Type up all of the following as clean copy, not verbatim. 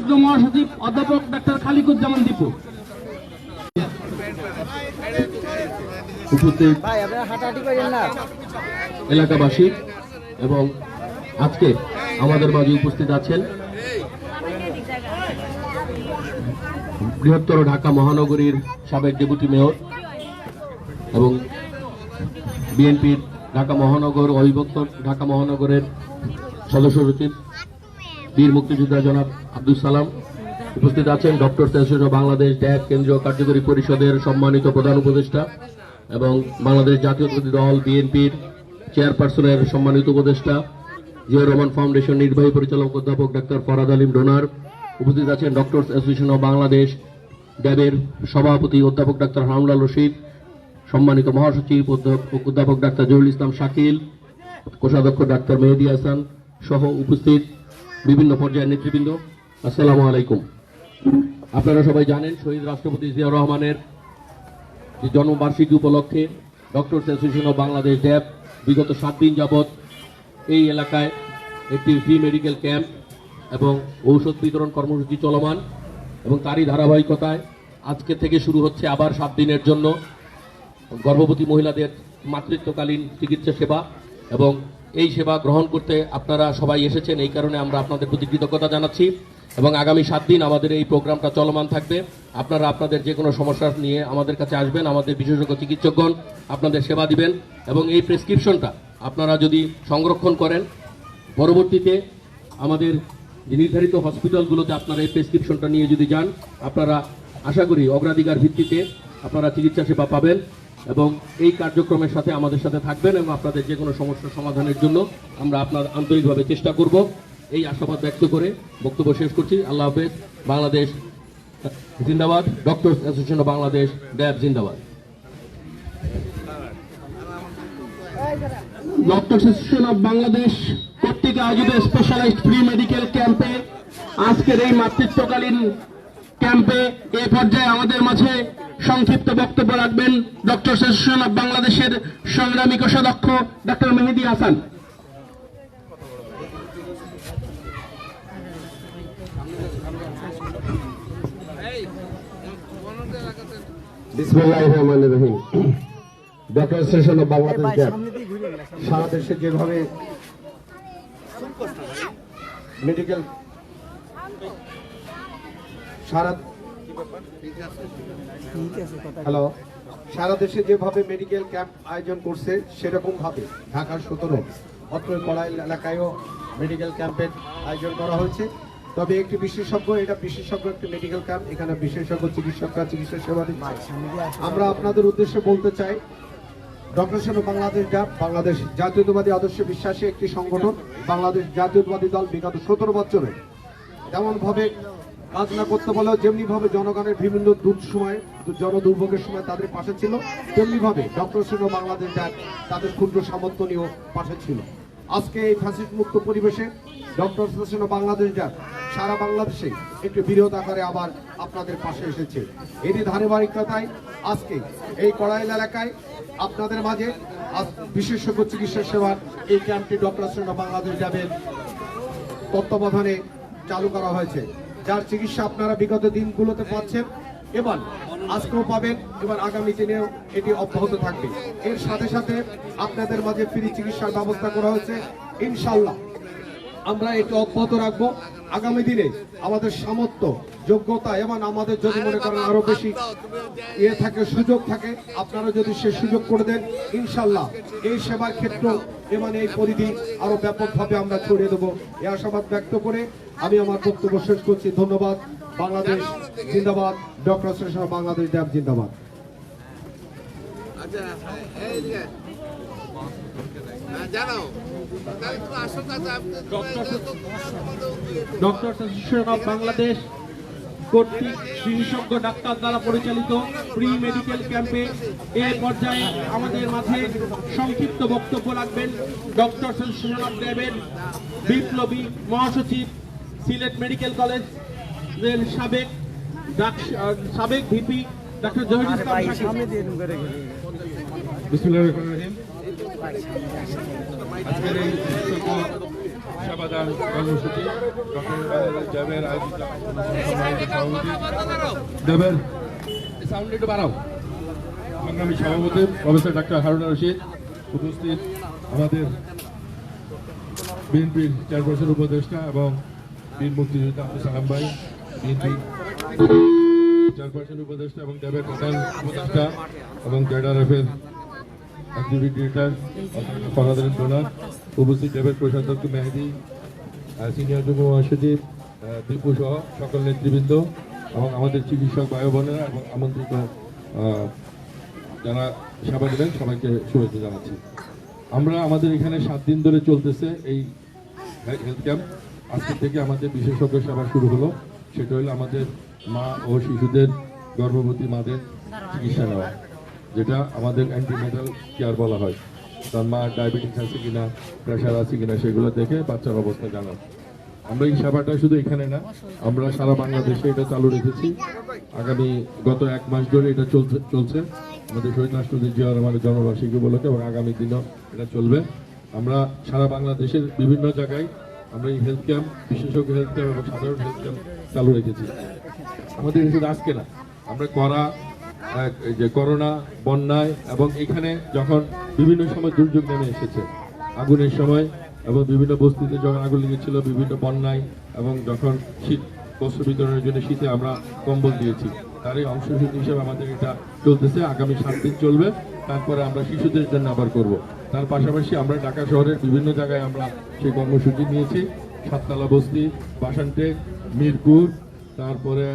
যুগ্ম মহাসচিব অধ্যাপক ডাক্তার খালিকুজ্জামান দীপু। উপস্থিত এলাকাবাসী এবং আজকে আমাদের মাঝে উপস্থিত আছেন বৃহত্তর ঢাকা মহানগরীর সাবেক ডেপুটি মেয়র এবং বিএনপির ঢাকা মহানগর অবিভক্ত ঢাকা মহানগরের সদস্য সচিব বীর মুক্তিযোদ্ধা জনাব আব্দুল সালাম। উপস্থিত আছেন ডক্টর অ্যাসোসিয়েশন অব বাংলাদেশ ড্যাব কেন্দ্রীয় কার্যকরী পরিষদের সম্মানিত প্রধান উপদেষ্টা এবং বাংলাদেশ জাতীয়তাবাদী দল বিএনপির চেয়ারপারসনের সম্মানিত উপদেষ্টা জিয়াউর রহমান ফাউন্ডেশন নির্বাহী পরিচালক অধ্যাপক ডাক্তার ফরাদ আলিম ডোনার। উপস্থিত আছেন ডক্টর অ্যাসোসিয়েশন অব বাংলাদেশ ড্যাবের সভাপতি অধ্যাপক ডাক্তার হারুনুল রশিদ, সম্মানিত মহাসচিব অধ্যাপক ডাক্তার জহুরুল ইসলাম শাকিল, কোষাধ্যক্ষ ডাক্তার মেহেদী হাসান সহ উপস্থিত বিভিন্ন পর্যায়ের নেতৃবৃন্দ, আসসালামু আলাইকুম। আপনারা সবাই জানেন শহীদ রাষ্ট্রপতি জিয়াউর রহমানের জন্মবার্ষিকী উপলক্ষে ডক্টর অ্যাসোসিয়েশন অব বাংলাদেশ ড্যাব বিগত 7 দিন যাবৎ এই এলাকায় একটি ফ্রি মেডিকেল ক্যাম্প এবং ঔষধ বিতরণ কর্মসূচি চলমান এবং তারই ধারাবাহিকতায় আজকে থেকে শুরু হচ্ছে আবার 7 দিনের জন্য গর্ভবতী মহিলাদের মাতৃত্বকালীন চিকিৎসা সেবা। এবং এই সেবা গ্রহণ করতে আপনারা সবাই এসেছেন, এই কারণে আমরা আপনাদের প্রতি কৃতজ্ঞতা জানাচ্ছি এবং আগামী 7 দিন আমাদের এই প্রোগ্রামটা চলমান থাকবে। আপনারা আপনাদের যে কোনো সমস্যা নিয়ে আমাদের কাছে আসবেন, আমাদের বিশেষজ্ঞ চিকিৎসকগণ আপনাদের সেবা দিবেন এবং এই প্রেসক্রিপশনটা আপনারা যদি সংরক্ষণ করেন পরবর্তীতে আমাদের নির্ধারিত হসপিটালগুলোতে আপনারা এই প্রেসক্রিপশনটা নিয়ে যদি যান, আপনারা আশা করি অগ্রাধিকার ভিত্তিতে আপনারা চিকিৎসা সেবা পাবেন এবং এই কার্যক্রমের সাথে আমাদের সাথে থাকবেন এবং আপনাদের যে কোনো সমস্যার সমাধানের জন্য আমরা আপনার আন্তরিকভাবে চেষ্টা করব, এই আশাবাদ ব্যক্ত করে বক্তব্য শেষ করছি। আল্লাহ হাফেজ। বাংলাদেশ জিন্দাবাদ। ডক্টর অ্যাসোসিয়েশন অব বাংলাদেশ ড্যাব জিন্দাবাদ। ডক্টর অ্যাসোসিয়েশন অব বাংলাদেশ কর্তৃক আয়োজিত স্পেশালাইজড ফ্রি মেডিকেল ক্যাম্পে আজকের এই মাতৃত্বকালীন ক্যাম্পে এ পর্যায়ে আমাদের মাঝে সংক্ষিপ্ত বক্তব্য রাখবেন ডক্টর অ্যাসোসিয়েশন অব বাংলাদেশের সংগ্রামী কোষাধ্যক্ষ ডাক্তার মেহেদী হাসান। বিসমিল্লাহির রহমানির রহিম। ডক্টর অ্যাসোসিয়েশন অব বাংলাদেশ ড্যাব সারা দেশে যেভাবে মেডিকেল সারা দেশে যেভাবে মেডিকেল ক্যাম্প আয়োজন করছে সেরকম ভাবে ঢাকার 17 অত্র কড়াইল এলাকায়ও মেডিকেল ক্যাম্পের আয়োজন করা হয়েছে। তবে একটি বিশেষজ্ঞ, এটা বিশেষজ্ঞ একটি মেডিকেল ক্যাম্প, এখানে বিশেষজ্ঞ চিকিৎসকরা চিকিৎসা সেবা দিচ্ছে। আমরা আপনাদের উদ্দেশ্যে বলতে চাই ডক্টর অ্যাসোসিয়েশন অব বাংলাদেশ ড্যাব বাংলাদেশ জাতীয়তাবাদী আদর্শে বিশ্বাসী একটি সংগঠন। বাংলাদেশ জাতীয়তাবাদী দল বিগত 17 বছরে তেমনভাবে কাজ না করতে বলেও যেমনিভাবে জনগণের বিভিন্ন জনদুর্ভোগের সময় তাদের পাশে ছিল, তেমনিভাবে ডক্টর অ্যাসোসিয়েশন অব বাংলাদেশ ড্যাব তাদের ক্ষুদ্র সামর্থ্য নিয়েও পাশে ছিল। আজকে এই ফ্যাসিস্ট মুক্ত পরিবেশে ডক্টর অ্যাসোসিয়েশন অব বাংলাদেশ ড্যাব সারা বাংলাদেশে একটি বৃহৎ আকারে আবার আপনাদের পাশে এসেছে। এরই ধারাবাহিকতায় আজকে এই কড়াইল এলাকায় আপনাদের মাঝে বিশেষজ্ঞ চিকিৎসা সেবার এই ক্যাম্পটি ডক্টর অ্যাসোসিয়েশন অব বাংলাদেশ ড্যাবের তত্ত্বাবধানে চালু করা হয়েছে, যার চিকিৎসা আপনারা বিগত দিনগুলোতে পাচ্ছেন, এবার আজকেও পাবেন, এবার আগামী দিনেও এটি অব্যাহত থাকবে। এর সাথে সাথে আপনাদের মাঝে ফ্রি চিকিৎসার ব্যবস্থা করা হয়েছে। ইনশাআল্লাহ আমরা এটি অব্যাহত রাখবো। আগামী দিনে আমাদের সামর্থ্য, যোগ্যতা এবং আমাদের যদি মনে করেন আরো বেশি থাকে, সুযোগ থাকে, আপনারা যদি সে সুযোগ করে দেন, ইনশাআল্লাহ এই সেবার ক্ষেত্র এবং এই পরিধি আরো ব্যাপকভাবে আমরা ছড়িয়ে দেবো, এই আশাবাদ ব্যক্ত করে আমি আমার বক্তব্য শেষ করছি। ধন্যবাদ। বাংলাদেশ জিন্দাবাদ। ডক্টর অ্যাসোসিয়েশন অব বাংলাদেশ ড্যাব জিন্দাবাদ। ডক্টর অ্যাসোসিয়েশন অব বাংলাদেশ কর্তৃক বিশেষজ্ঞ ডাক্তার দ্বারা পরিচালিত ফ্রি মেডিকেল ক্যাম্পে এ পর্যায়ে আমাদের মাঝে সংক্ষিপ্ত বক্তব্য রাখবেন ডক্টর অ্যাসোসিয়েশন অব ড্যাবের বিপ্লবী মহাসচিব, সিলেট মেডিকেল কলেজের সাবেক ভিপি ডাক্তার জহুরুল ইসলাম। বিসমিল্লাহির রহমানির রহিম। আজকের এই সেবাদান কর্মসূচি ডক্টর আয়োজিত দেবের সাউন্ড একটু বাড়াও সংগ্রামী সভাপতি প্রফেসর ডাক্তার হারুন রশিদ, উপস্থিত আমাদের বিএনপির চেয়ারপারসন উপদেষ্টা এবং বীর মুক্তিযোদ্ধা আব্দুল সালাম ভাই, বিএনপি চেয়ারপারসন উপদেষ্টা এবং ড্যাবের প্রধান উপদেষ্টা এবং জেডআরএফের এক্সিকিউটিভ ডিরেক্টর ফরহাদ ডোনার, উপস্থিত ড্যাবের প্রশাসক মেহেদি, সিনিয়র যুগ্ম মহাসচিব দীপু সহ সকল নেতৃবৃন্দ এবং আমাদের চিকিৎসক ভাই বোনেরা এবং আমন্ত্রিত যারা সেবা দেবেন সবাইকে শুভেচ্ছা জানাচ্ছি। আমরা আমাদের এখানে 7 দিন ধরে চলতেছে এই হেলথ ক্যাম্প। আজকে থেকে আমাদের বিশেষজ্ঞ সেবা শুরু হলো, সেটা হলো আমাদের মা ও শিশুদের, গর্ভবতী মাদের চিকিৎসা নেওয়া, যেটা আমাদের অ্যান্টিনেটাল কেয়ার বলা হয়। তার মা ডায়াবেটিস আছে কিনা, প্রেশার আছে কিনা সেগুলো দেখে বাচ্চার অবস্থা জানানো। আমরা এই সেবাটা শুধু এখানে না, আমরা সারা বাংলাদেশে এটা চালু রেখেছি। আগামী গত 1 মাস ধরে এটা চলছে আমাদের শহীদ রাষ্ট্রপতি জিয়া রহমানের জন্মবার্ষিকী উপলক্ষে এবং আগামী দিনও এটা চলবে। আমরা সারা বাংলাদেশের বিভিন্ন জায়গায় আমরা এই হেলথ ক্যাম্প, বিশেষজ্ঞ হেলথ ক্যাম্প এবং সাধারণ হেলথ ক্যাম্প চালু রেখেছি। আমাদের শুধু আজকে না, আমরা যে করোনা, বন্যায় এবং এখানে যখন বিভিন্ন সময় দুর্যোগ নেমে এসেছে, আগুনের সময় এবং বিভিন্ন বস্তিতে যখন আগুন লেগেছিল, বিভিন্ন বন্যায় এবং যখন শীত বস্ত্র বিতরণের জন্য শীতে আমরা কম্বল দিয়েছি, তারই অংশ হিসেবে আমাদের এটা চলতেছে। আগামী 7 দিন চলবে, তারপরে আমরা শিশুদের জন্য আবার করব। তার পাশাপাশি আমরা ঢাকা শহরের বিভিন্ন জায়গায় আমরা সেই কর্মসূচি নিয়েছি। সাততলা বস্তি, বাসানটেক, মিরপুর, তারপরে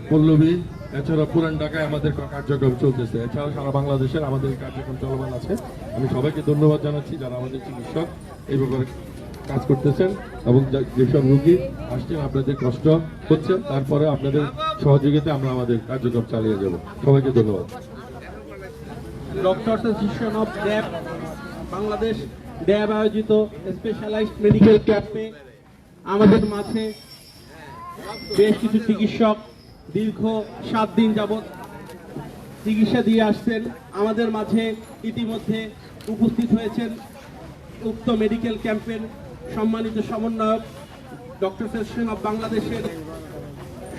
পল্লবী, এছাড়া পুরান ঢাকায় আমাদের কার্যক্রম চলতেছে। এছাড়া সারা বাংলাদেশের আমাদের কার্যক্রম চলমান আছে। আমি সবাইকে ধন্যবাদ জানাচ্ছি যারা আমাদের চিকিৎসক এই ব্যাপারে কাজ করতেছেন এবং যেসব রোগী আসছেন আপনাদের কষ্ট হচ্ছে, তারপরে আপনাদের সহযোগিতায় আমরা আমাদের কার্যক্রম চালিয়ে যাব। সবাইকে ধন্যবাদ। ডক্টরস অ্যাসোসিয়েশন অফ ড্যাব বাংলাদেশ ড্যাব আয়োজিত স্পেশালাইজড মেডিকেল ক্যাম্পে আমাদের মাঝে বেশ কিছু চিকিৎসক দীর্ঘ 7 দিন যাবৎ চিকিৎসা দিয়ে আসছেন। আমাদের মাঝে ইতিমধ্যে উপস্থিত হয়েছেন উক্ত মেডিকেল ক্যাম্পের সম্মানিত সমন্বয়ক ডক্টরস অ্যাসোসিয়েশন অফ বাংলাদেশের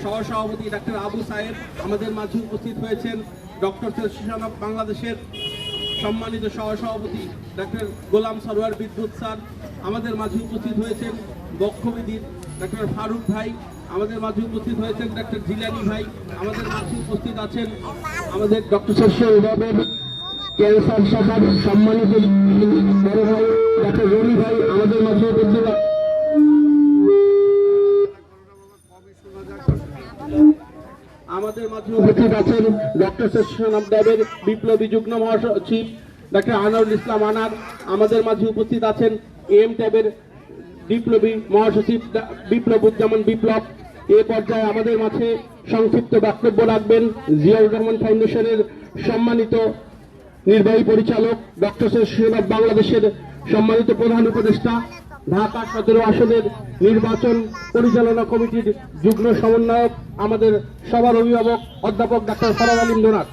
সহসভাপতি ডাক্তার আবু সাহেব। আমাদের মাঝে উপস্থিত হয়েছেন ডক্টরস অ্যাসোসিয়েশন অফ বাংলাদেশের সম্মানিত সহসভাপতি ডাক্তার গোলাম সরোয়ার বিদ্যুৎ স্যার। আমাদের মাঝে উপস্থিত হয়েছেন বক্ষবিদির ডাক্তার ফারুক ভাই। আমাদের মাঝে উপস্থিত হয়েছেন ডাক্তার জিলানি ভাই। আমাদের মাঝে উপস্থিত আছেন আমাদের ডক্টর বিভাগের ক্যান্সার শাখার সম্মানিত বড় ভাই ডাক্তার রবি ভাই। আমাদের মাঝে উপস্থিত আছেন ডক্টর অ্যাসোসিয়েশন অফ ড্যাবের বিপ্লবী যুগ্ম মহাসচিব ডাক্তার আনোয়ারুল ইসলাম আনার। আমাদের মাঝে উপস্থিত আছেন এম ট্যাবের বিপ্লবী মহাসচিব বিপ্লবুজ্জামান বিপ্লব। এ পর্যায়ে আমাদের মাঝে সংক্ষিপ্ত বক্তব্য রাখবেন জিয়াউর রহমান ফাউন্ডেশনের সম্মানিত নির্বাহী পরিচালক, ডক্টর অ্যাসোসিয়েশন অফ বাংলাদেশের সম্মানিত প্রধান উপদেষ্টা, ঢাকা 17 আসনের নির্বাচন পরিচালনা কমিটির যুগ্ম সমন্বয়ক, আমাদের সবার অভিভাবক অধ্যাপক ডাক্তার ফরাদ আলিম ডোনার।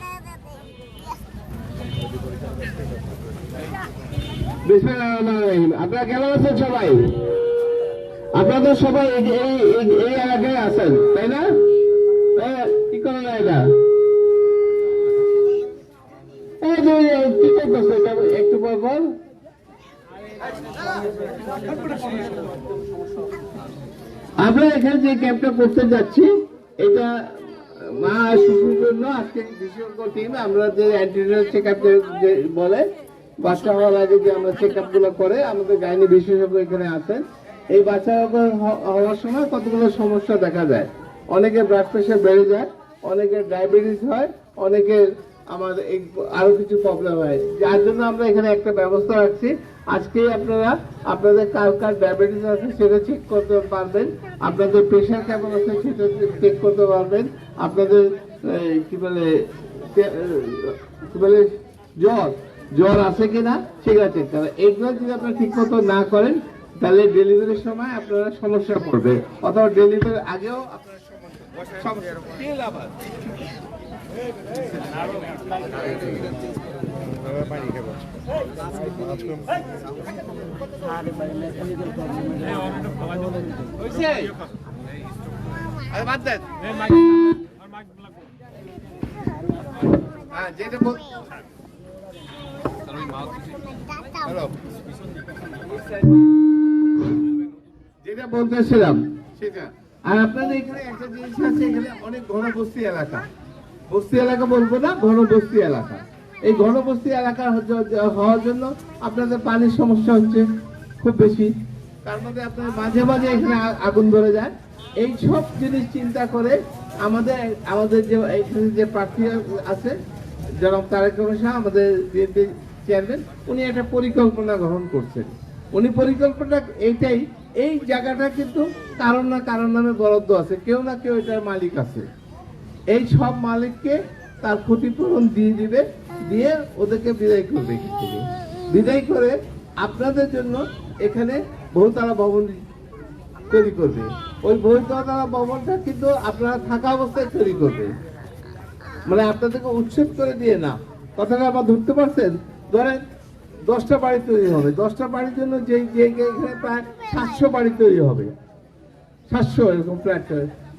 আপনারা কেমন আছেন সবাই? আপনারা সবাই এই এলাকায় আছেন, তাই না? কি করে না এটা কি করতেছে একটু পর পর? আমরা এখানে যে ক্যাম্পটা করতে যাচ্ছি, এটা মা শিশুর জন্য আজকে বিশেষজ্ঞ টিম। আমরা যে অ্যান্টিনেটাল চেক আপ বলে, বাচ্চা হওয়ার আগে যে আমরা চেক আপ গুলো করে, আমাদের গাইনি বিশেষজ্ঞ এখানে আছেন। এই বাচ্চা হওয়ার সময় কতগুলো সমস্যা দেখা যায়। অনেকের ব্লাড প্রেশার বেড়ে যায়, অনেকের ডায়াবেটিস হয়, অনেকের আমাদের আরো কিছু প্রবলেম হয়, যার জন্য আমরা এখানে একটা ব্যবস্থা রাখছি। আজকে আপনারা আপনাদের কার কার ডায়াবেটিস আছে সেটা চেক করতে পারবেন, আপনাদের প্রেশার কেমন আছে সেটা চেক করতে পারবেন, আপনাদের কি বলে জ্বর আছে কিনা সেটা চেক করবেন। এগুলো যদি আপনারা ঠিক মতো না করেন তাহলে ডেলিভারির সময় আপনারা সমস্যা পড়বে, অথবা ডেলিভারির আগেও আপনারা সমস্যা যেটা বলতেছিলাম সেটা। আর আপনাদের এখানে একটা জিনিস আছে, এখানে অনেক ঘনবস্তি এলাকা, বস্তি এলাকা বলবো না, ঘনবস্তি এলাকা। এই ঘনবস্তি এলাকা হওয়ার জন্য আপনাদের পানির সমস্যা হচ্ছে খুব বেশি, তার মধ্যে আপনার মাঝে মাঝে এখানে আগুন ধরে যায়। এই সব জিনিস চিন্তা করে আমাদের যে এখানে যে প্রার্থী আছে জনাব তারেক রহমান সাহেব, আমাদের বিএনপি চেয়ারম্যান, উনি একটা পরিকল্পনা গ্রহণ করছেন। উনি পরিকল্পনা এইটাই, এই জায়গাটা কিন্তু কারণ না কারণ নামে বরাদ্দ আছে, কেউ না কেউ এটার মালিক আছে। এই সব মালিককে তার ক্ষতিপূরণ দিয়ে দিবে, দিয়ে ওদেরকে বিদায় করবে। এখান থেকে বিদায় করে আপনাদের জন্য এখানে বহুতলা ভবন তৈরি করবে। ওই বহুতলা ভবনটা কিন্তু আপনারা থাকা অবস্থায় তৈরি করবে, মানে আপনাদেরকে উচ্ছেদ করে দিয়ে না। কথাটা আবার ধরতে পারছেন? ধরেন 10টা বাড়ি তৈরি হবে, 10টা বাড়ির জন্য যে এখানে প্রায় 700 বাড়ি তৈরি হবে, 700 এরকম ফ্ল্যাট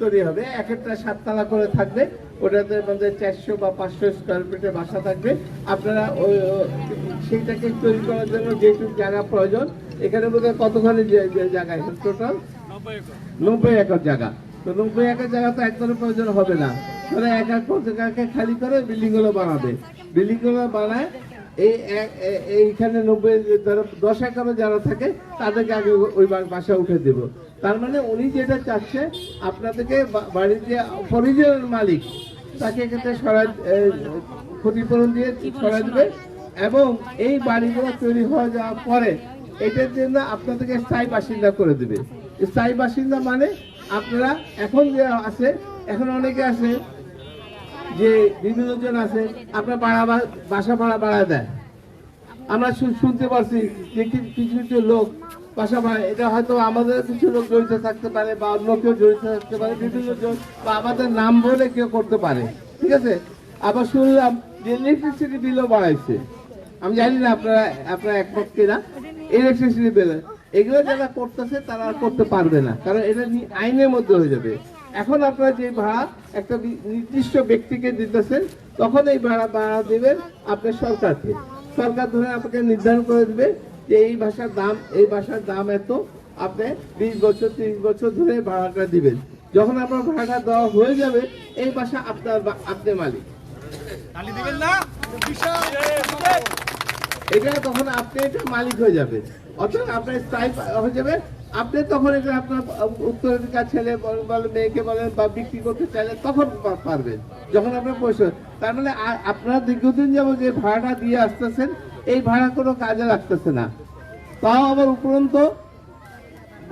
তৈরি হবে। এক একটা 7 তলা করে থাকবে, ওটাতে মধ্যে 400 বা 500 স্কোয়ার ফিটের বাসা থাকবে। আপনারা ওই সেইটাকে তৈরি করার জন্য যেটুকু জায়গা প্রয়োজন, এখানে বোধহয় কতখানি জায়গা, এখানে টোটাল 90 একর জায়গা। তো 90 একর জায়গা তো একদমই প্রয়োজন হবে না, তাহলে 1 একর জায়গাকে খালি করে বিল্ডিং গুলো বানাবে। বিল্ডিং গুলো বানায় এইখানে 10 একর যারা থাকে তাদেরকে আগে ওই বাসা উঠে দেব। তার মানে উনি যেটা চাচ্ছে, আপনাদেরকে বাড়ির যে অরিজিনাল মালিক তাকে এক্ষেত্রে ক্ষতিপূরণ দিয়ে সরাই দেবে, এবং এই বাড়িগুলো তৈরি হয়ে যাওয়ার পরে এটার জন্য আপনাদেরকে স্থায়ী বাসিন্দা করে দেবে। স্থায়ী বাসিন্দা মানে আপনারা এখন যে আছে, এখন অনেকে আছে যে বিভিন্ন জন আছে আপনার বাসা ভাড়া বাড়ায় দেয়। আমরা শুনতে পারছি যে কিছু কিছু লোক বাসা ভাড়া, এটা হয়তো আমাদের কিছু লোক জড়িত থাকতে পারে বা অন্য কেউ জড়িত থাকতে পারে, বিভিন্ন জন বা আমাদের নাম বলে কেউ করতে পারে, ঠিক আছে। আবার শুনলাম যে ইলেকট্রিসিটি বিলও বাড়াইছে, আমি জানি না আপনারা একমত কিনা। ইলেকট্রিসিটি বিল এগুলো যারা করতেছে তারা আর করতে পারবে না, কারণ এটা আইনের মধ্যে হয়ে যাবে। এখন আপনারা যে ভাড়া একটা নির্দিষ্ট ব্যক্তিকে দিতেছেন, তখন এই ভাড়া দেবেন আপনার সরকারকে। সরকার ধরে আপনাকে নির্ধারণ করে দেবে যে এই বাসার দাম এত, আপনি 20 বছর 30 বছর ধরে ভাড়াটা দিবেন। যখন আপনার ভাড়াটা দেওয়া হয়ে যাবে, এই বাসা আপনি মালিক, এটা তখন আপনি এটা মালিক হয়ে যাবে, অর্থাৎ আপনার স্থায়ী হয়ে যাবে। আপনি তখন এটা আপনার উত্তরাধিকার ছেলে বলেন, মেয়েকে বলেন, বা বিক্রি করতে চাইলে তখন পারবেন, যখন আপনার পয়সা। তার মানে আপনারা দীর্ঘদিন যাবো যে ভাড়াটা দিয়ে আসতেছেন, এই ভাড়া কোনো কাজে লাগতেছে না। তাও আবার উপরন্ত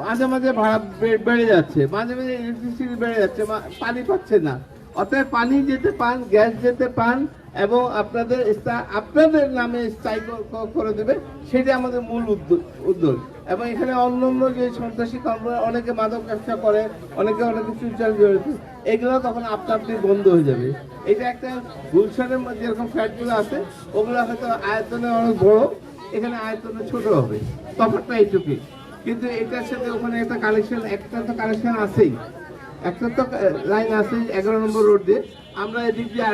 মাঝে মাঝে ভাড়া বেড়ে যাচ্ছে, মাঝে মাঝে ইলেকট্রিসিটি বেড়ে যাচ্ছে, পানি পাচ্ছে না। অর্থাৎ পানি যেতে পান, গ্যাস যেতে পান, এবং আপনাদের নামে স্থায়ী করে দেবে, সেটা আমাদের মূল উদ্যোগ। এবং এখানে অন্যান্য যে সন্ত্রাসী কর্ম, অনেকে মাদক ব্যবসা করে, অনেকে অনেক কিছু জড়িত, এগুলো তখন আপনি বন্ধ হয়ে যাবে। এটা একটা গুলশানের মধ্যে যেরকম ফ্ল্যাটগুলো আছে, ওগুলো হয়তো আয়তনে অনেক বড়, এখানে আয়তনে ছোট হবে, তফাৎটা এইটুকুই। কিন্তু এটার সাথে ওখানে একটা কানেকশন আছেই, একটা তো লাইন আছে 11 নম্বর রোড দিয়ে, আমরা এদিক দিয়ে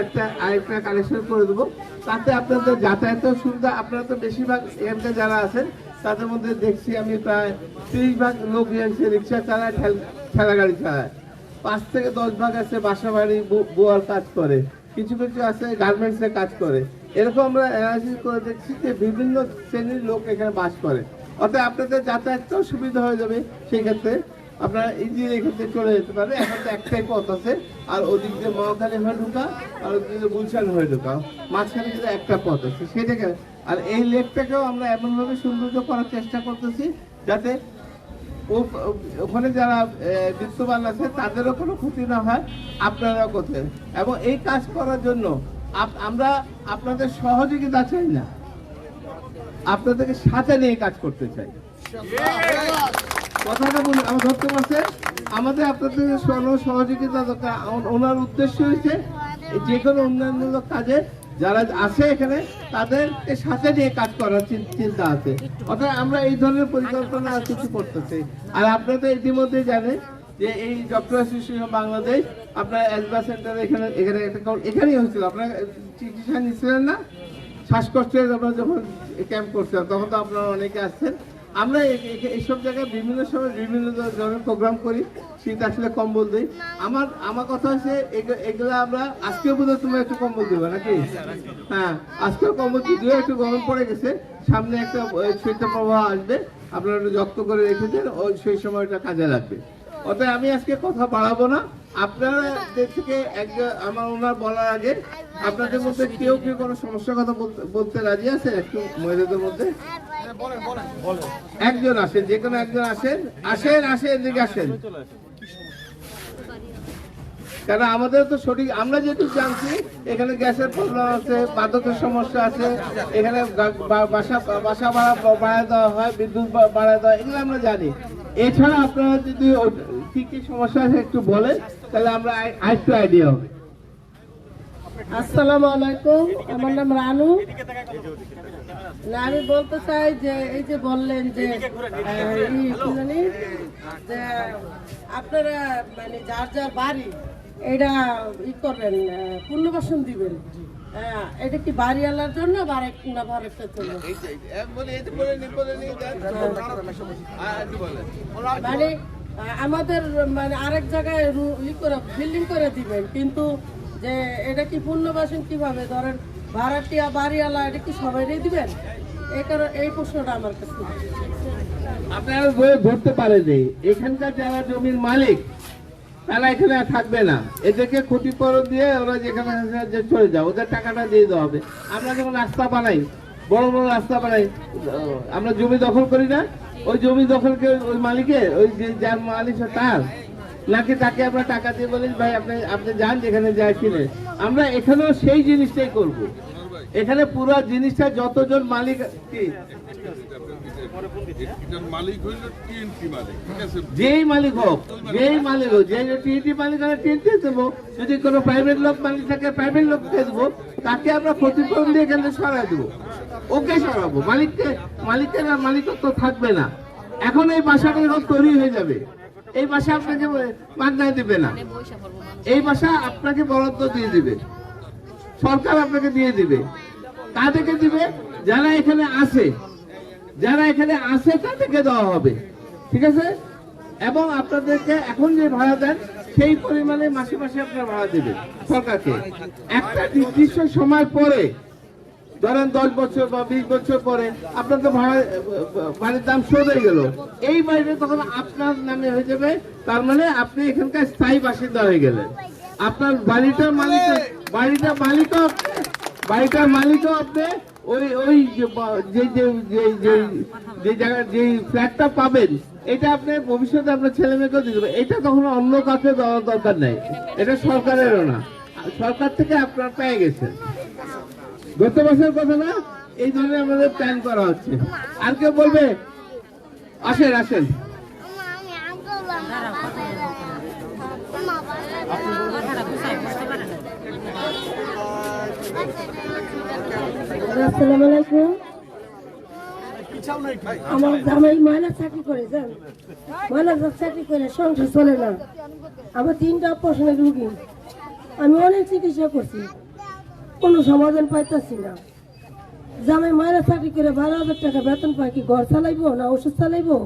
আরেকটা কানেকশন করে দেবো। তাতে আপনাদের যাতায়াতের সুবিধা। আপনারা তো বেশিরভাগ এখানকার যারা আছেন তাদের মধ্যে দেখছি আমি প্রায় 30 ভাগ লোক রিক্সা চালায়, ঠেলা গাড়ি চালায়, 5 থেকে 10 ভাগ আছে বাসা বাড়ি বোয়ার কাজ করে, কিছু কিছু আছে গার্মেন্টসে কাজ করে। এরকম আমরা অ্যানালাইসিস করে দেখছি যে বিভিন্ন শ্রেণীর লোক এখানে বাস করে। অর্থাৎ আপনাদের যাতায়াতটাও সুবিধা হয়ে যাবে, সেই ক্ষেত্রে আপনারা ইজিলি এখান থেকে চলে যেতে পারবে। এখন তো একটাই পথ আছে, আর ওদিক দিয়ে মহাখালী হয়ে ঢুকা, আর ওদিক দিয়ে গুলশান হয়ে ঢুকা, মাঝখানে কিন্তু একটা পথ আছে, সেটাকে। আর এই লেকটাকেও আমরা এমনভাবে সৌন্দর্য করার চেষ্টা করতেছি যাতে ওখানে যারা বিত্তবান আছে তাদেরও কোনো ক্ষতি না হয়, আপনারাও করতে। এবং এই কাজ করার জন্য আমরা আপনাদের সহযোগিতা চাই না, আপনাদেরকে সাথে নিয়ে কাজ করতে চাই। কথাটা বলি, আমার ধরতে পারছে, আমাদের আপনাদের সহযোগিতা দরকার। ওনার উদ্দেশ্য হয়েছে যে কোনো উন্নয়নমূলক কাজে যারা আছে এখানে তাদেরকে সাথে নিয়ে কাজ করার চিন্তা আছে। অর্থাৎ আমরা এই ধরনের পরিকল্পনা কিছু করতেছি। আর আপনারা তো ইতিমধ্যে জানেন যে এই ডক্টর অ্যাসোসিয়েশন বাংলাদেশ আপনার এজবা সেন্টার এখানেই হয়েছিল। আপনারা চিকিৎসা নিচ্ছিলেন না, শ্বাসকষ্টের আমরা যখন ক্যাম্প করছিলাম তখন তো আপনারা অনেকে আসছেন। আমরা এইসব জায়গায় বিভিন্ন সময় বিভিন্ন ধরনের প্রোগ্রাম করি, শীত আসলে কম্বল দিই। আমার কথা হচ্ছে এগুলো আমরা আজকেও বোধহয় তুমি একটু কম্বল দেবে নাকি? হ্যাঁ, আজকেও কম্বল যদিও একটু গরম পড়ে গেছে, সামনে একটা শীত প্রবাহ আসবে, আপনারা একটু যত্ন করে রেখেছেন, ওই সেই সময়টা কাজে লাগবে। অতএব আমি আজকে কথা বাড়াবো না। আপনাদের থেকে আমার ওনার বলার আগে আপনাদের মধ্যে কেউ কোনো সমস্যার কথা বলতে রাজি আছে? একটু মহিলাদের মধ্যে একজন আসেন, যে কোনো একজন আসেন, এদিকে আসেন। কারণ আমাদের তো সঠিক, আমরা যেটুকু জানছি এখানে গ্যাসের প্রবলেম আছে, বার্ধক্যের সমস্যা আছে, এখানে বাসা ভাড়া বাড়ায় দেওয়া হয়, বিদ্যুৎ বাড়ায় দেওয়া, এগুলো আমরা জানি। এছাড়া আপনারা যদি কি কি সমস্যা আছে একটু বলেন, তাহলে আমরা আরেকটু আইডিয়া হবে। আসসালামু আলাইকুম, আমার নাম রানু। আমি বলতে চাই যে এই যে বললেন যে আপনারা মানে যার যার বাড়ি এটা করবেন, পুনর্বাসন দিবেন, এটা কি বাড়িওয়ালার জন্য না ভাড়াটার জন্য? মানে আমাদের মানে আরেক জায়গায় বিল্ডিং করে দিবেন, কিন্তু যে এটা কি পুনর্বাসন কিভাবে, ধরেন ভাড়াটিয়া বাড়িওয়ালা এটা কি সবাই দিবেন? এই কারণে এই প্রশ্নটা আমার কাছে। আপনারা ধরতে পারেন যে এখানকার যারা জমির মালিক তারা এখানে থাকবে না, এদেরকে ক্ষতিপূরণ দিয়ে ওরা যেখানে চলে যাও, ওদের টাকাটা দিয়ে দেওয়া হবে। আমরা যখন রাস্তা বানাই, বড় বড় রাস্তা বানাই, আমরা জমি দখল করি না, ওই জমি দখলকে ওই মালিকের, ওই যে যার মালিক তার নাকি তাকে আমরা টাকা দিয়ে বলি ভাই আপনি যান যেখানে যায় কিনে। আমরা এখানেও সেই জিনিসটাই করব। এখানে পুরো জিনিসটা যতজন মালিক যেই মালিক হোক, যে টিএনটি মালিক আমরা টিএনটি দেবো, যদি কোনো প্রাইভেট লোক মালিক থাকে প্রাইভেট লোককে দেবো, তাকে আমরা ক্ষতিপূরণ দিয়ে এখানে সরাই দেবো, ওকে সরাবো। মালিকের আর মালিকত্ব থাকবে না। এখন এই বাসাটা যখন তৈরি হয়ে যাবে, এই বাসা আপনাকে মাগনায় দিবে না, এই বাসা আপনাকে বরাদ্দ দিয়ে দিবে, সরকার আপনাকে দিয়ে দিবে। তাদেরকে দিবে যারা এখানে আছে তাদেরকে দেওয়া হবে, ঠিক আছে? এবং আপনাদেরকে এখন যে ভাড়া দেন সেই পরিমাণে মাসে মাসে আপনারা ভাড়া দেবেন সরকারকে। একটা নির্দিষ্ট সময় পরে, ধরেন 10 বছর বা 20 বছর পরে আপনার তো বাড়ির দাম শোধ হয়ে গেল, এই বাড়িটা তখন আপনার নামে হয়ে যাবে। তার মানে আপনি এখানকার স্থায়ী বাসিন্দা হয়ে গেলেন। আপনার বাড়িটার মালিকও আপনি ওই যে জায়গায় যে ফ্ল্যাটটা পাবেন, এটা আপনি ভবিষ্যতে আপনার ছেলে মেয়েকেও দিয়ে দেবেন। এটা তখন অন্য কাউকে দেওয়ার দরকার নেই, এটা সরকারেরও না, সরকার থেকে আপনার পেয়ে গেছেন। গত বছর কথা না, এই ধরনের আমাদের প্ল্যান করা হচ্ছে। আর কেউ বলবে? আসেন। আসসালামু আলাইকুম। আমার জামাই ময়লা চাকরি করে, যান ময়লা চাকরি করে সংসার চলে না। আমার 3টা অপারেশনের রুগী, আমি অনেক চিকিৎসা করছি, কোনো সমাধান পাইতেছি না। জামাই ময়লা চাকরি করে 12,000 টাকা বেতন পায়, কি ঘর চালাইবো না ওষুধ চালাইবো?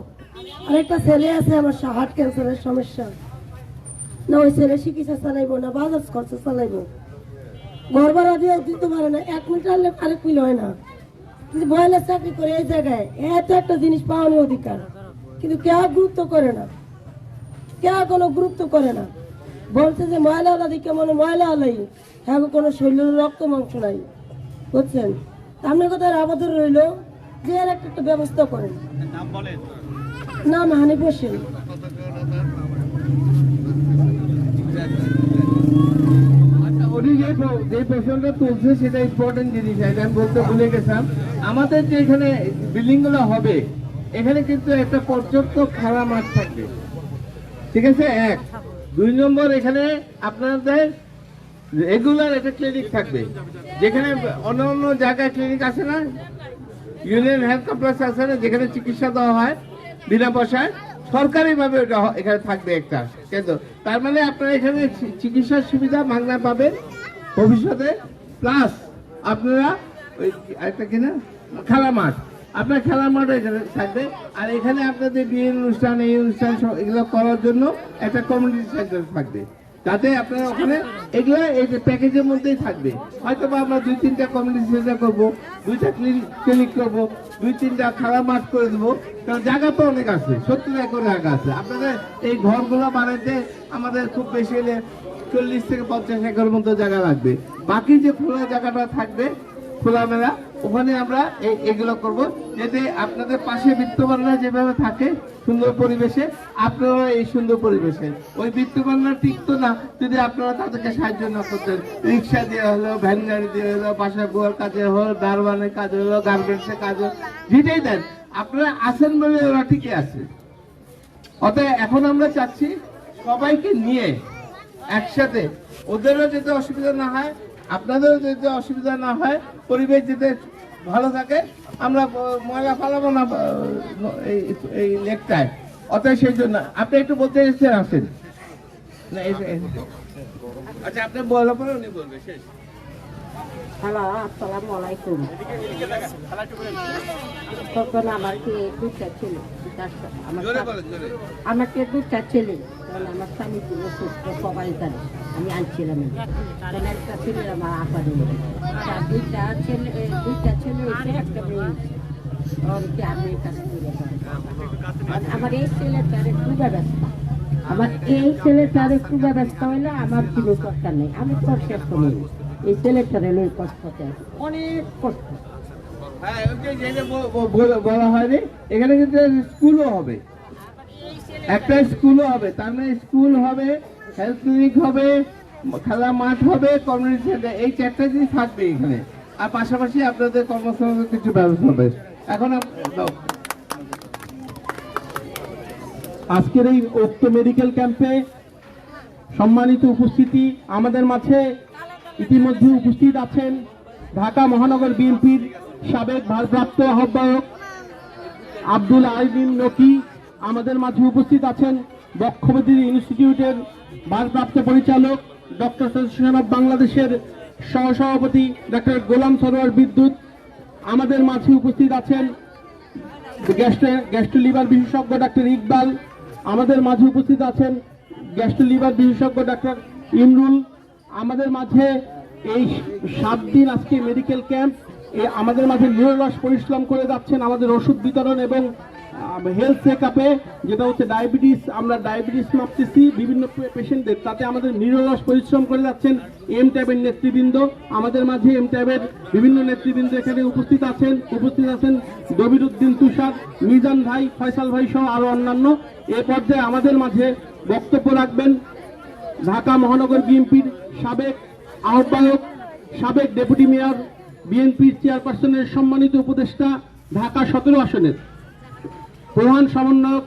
আর একটা ছেলে আছে আমার হার্ট ক্যান্সারের সমস্যা, না ওই ছেলে চিকিৎসা চালাইবো না বাজার খরচ চালাইবো? ঘর ভাড়া দিয়ে দিতে পারে না, 1 মিনিট আনলে আরেক মিল হয় না। কিন্তু ময়লা চাকরি করে এই জায়গায় এত একটা জিনিস পাওয়ানোর অধিকার, কিন্তু কেউ গুরুত্ব করে না, কেউ কোনো গুরুত্ব করে না। বলছে যে ময়লা আলাদি কেমন ময়লা আলাই, হ্যাঁ কোনো শরীরের রক্ত মাংস নাই, বুঝছেন? আপনার কথা আবাদর রইল যে আর একটা ব্যবস্থা করেন। নাম হানিফ হোসেন। উনি যে প্রশ্নটা তুলছে সেটা ইম্পর্টেন্ট জিনিস, এটা আমি বলতে ভুলে গেছিলাম। আমাদের যে এখানে বিল্ডিং গুলো হবে, এখানে কিন্তু একটা পর্যাপ্ত খেলা মাঠ থাকবে, ঠিক আছে? 1 2 নম্বর, এখানে আপনাদের রেগুলার একটা ক্লিনিক থাকবে, যেখানে অন্য অন্য জায়গায় ক্লিনিক আছে না, ইউনিয়ন হেলথ কমপ্লেক্স আছে না, যেখানে চিকিৎসা দেওয়া হয় বিনা পয়সায়, সরকারিভাবে ওটা এখানে থাকবে একটা কেন্দ্র। তার মানে আপনারা এখানে চিকিৎসার সুবিধা মাগনা পাবেন ভবিষ্যতে, প্লাস আপনারা ওই একটা কিনা খেলা মাঠ, আপনার খেলার মাঠ এখানে থাকবে। আর এখানে আপনাদের বিয়ের অনুষ্ঠান, এই অনুষ্ঠান এগুলো করার জন্য একটা কমিউনিটি সেন্টার থাকবে, যাতে আপনারা ওখানে এগুলো এই প্যাকেজের মধ্যেই থাকবে। হয়তো বা আমরা 2-3টা কমিউনিটি সেন্টার করবো, 2টা ক্লিনিক করবো, 2-3টা খেলার মাঠ করে দেবো, কারণ জায়গা তো অনেক আছে, 70 একর জায়গা আছে। আপনাদের এই ঘরগুলো বানাইতে আমাদের খুব বেশি হলে 40 থেকে 50 একর মতো জায়গা লাগবে। বাকি যে খোলা জায়গাটা থাকবে খোলামেলা, ওখানে আমরা এগুলো করব, যাতে আপনাদের পাশে বিত্তবানরা যেভাবে থাকে সুন্দর পরিবেশে, আপনারা এই সুন্দর পরিবেশে, ওই বিত্তবানরা টিকতো না যদি আপনারা তাদেরকে সাহায্য না করতেন। রিক্সা দিয়ে হলো, ভ্যান গাড়ি দিয়ে হলো, বাসা বুয়ার কাজে হলো, দারওয়ানের কাজ হলো, গার্মেন্টসের কাজ হলো, যেটাই দেন আপনারা আছেন বলে ওরা টিকে আছে। অতএব এখন আমরা চাচ্ছি সবাইকে নিয়ে একসাথে, ওদেরও যাতে অসুবিধা না হয়, আপনাদেরও যাতে অসুবিধা না হয়, পরিবেশ যাতে ভালো থাকে, আমরা ময়লা ফালাবো না এই লেকটায়। অতএব সেই জন্য আপনি একটু বলতে এসেছেন, আসেন না, আচ্ছা আপনি বলা পরে উনি বলবে শেষ। হ্যালো, আসসালামু আলাইকুম। তখন আমার কি 2টা ছেলে, আমাকে 2টা ছেলে, কারণ আমার স্বামী ছিল সুস্থ, সবাই জানে, আমি আনছিলাম। কারণ একটা ছেলে আমার আপা দিল, 2টা ছেলে হয়েছে, একটা মেয়ে। আমি কাজ করে আমার এই ছেলেটার একটু ব্যবস্থা, আমার এই ছেলেটার একটু ব্যবস্থা হইলে আমার কোনো দরকার নেই, আমি তো শেষ করি। এই ছেলেটার এলো কষ্টতে, অনেক কষ্ট। হ্যাঁ, বলা হয়নি, এখানে কিন্তু স্কুলও হবে, একটা স্কুলও হবে। তার মানে স্কুল হবে, হেলথ ক্লিনিক হবে, খেলা মাঠ হবে, কমিউনিটি সেন্টার, এই 4টা জিনিস থাকবে এখানে। আর পাশাপাশি আপনাদের কর্মসংস্থানের কিছু ব্যবস্থা হবে। এখন আজকের এই উক্ত মেডিকেল ক্যাম্পে সম্মানিত উপস্থিতি, আমাদের মাঝে ইতিমধ্যে উপস্থিত আছেন ঢাকা মহানগর বিএনপির সাবেক ভারপ্রাপ্ত আহ্বায়ক আব্দুল আলিম নকি, আমাদের মাঝে উপস্থিত আছেন বক্ষব্যাধি ইনস্টিটিউটের ভারপ্রাপ্ত পরিচালক ডক্টর অ্যাসোসিয়েশন অব বাংলাদেশের সহসভাপতি ডক্টর গোলাম সরোয়ার বিদ্যুৎ, আমাদের মাঝে উপস্থিত আছেন গ্যাস্ট্রো লিভার বিশেষজ্ঞ ডাক্তার ইকবাল, আমাদের মাঝে উপস্থিত আছেন গ্যাস্ট্রো লিভার বিশেষজ্ঞ ডাক্তার ইমরুল। আমাদের মাঝে এই 7 দিন আজকে মেডিকেল ক্যাম্প, আমাদের মাঝে নিরলস পরিশ্রম করে যাচ্ছেন আমাদের ওষুধ বিতরণ এবং হেলথ চেক আপে, যেটা হচ্ছে ডায়াবেটিস, আমরা ডায়াবেটিস মাপতেছি বিভিন্ন পেশেন্টদের, তাতে আমাদের নিরলস পরিশ্রম করে যাচ্ছেন এম ট্যাবের নেতৃবৃন্দ। আমাদের মাঝে এম ট্যাবের বিভিন্ন নেতৃবৃন্দ এখানে উপস্থিত আছেন দবির উদ্দিন তুষার, মিজান ভাই, ফয়সাল ভাই সহ আরো অন্যান্য। এ পর্যায়ে আমাদের মাঝে বক্তব্য রাখবেন ঢাকা মহানগর বিএনপির সাবেক আহ্বায়ক, সাবেক ডেপুটি মেয়র, বিএনপির চেয়ারপারসনের সম্মানিত উপদেষ্টা, ঢাকা 17 আসনের প্রধান সমন্বয়ক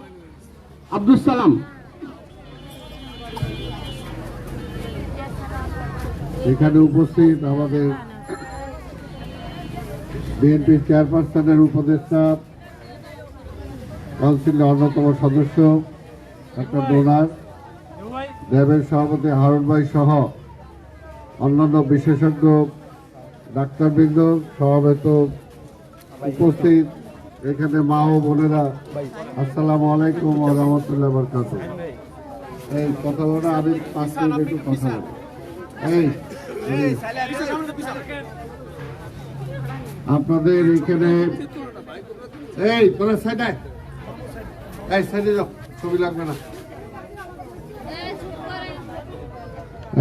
আব্দুল সালাম। এখানে উপস্থিত আমাদের বিএনপির চেয়ারপারসনের উপদেষ্টা, কাউন্সিলের অন্যতম সদস্য ডক্টর ডোনার, র্যাবের সভাপতি হারুন ভাই সহ অন্যান্য বিশেষজ্ঞ ডাক্তারবৃন্দ, সমাবেত উপস্থিত এখানে মা ও বোনেরা, আসসালামু আলাইকুম ওয়া রাহমাতুল্লাহি ওয়া বারাকাতুহু। এই কথা বলা, আমি 5 মিনিট একটু কথা বলি। আপনাদের এখানে তোরা সাইডে যাও, ছবি লাগবে না।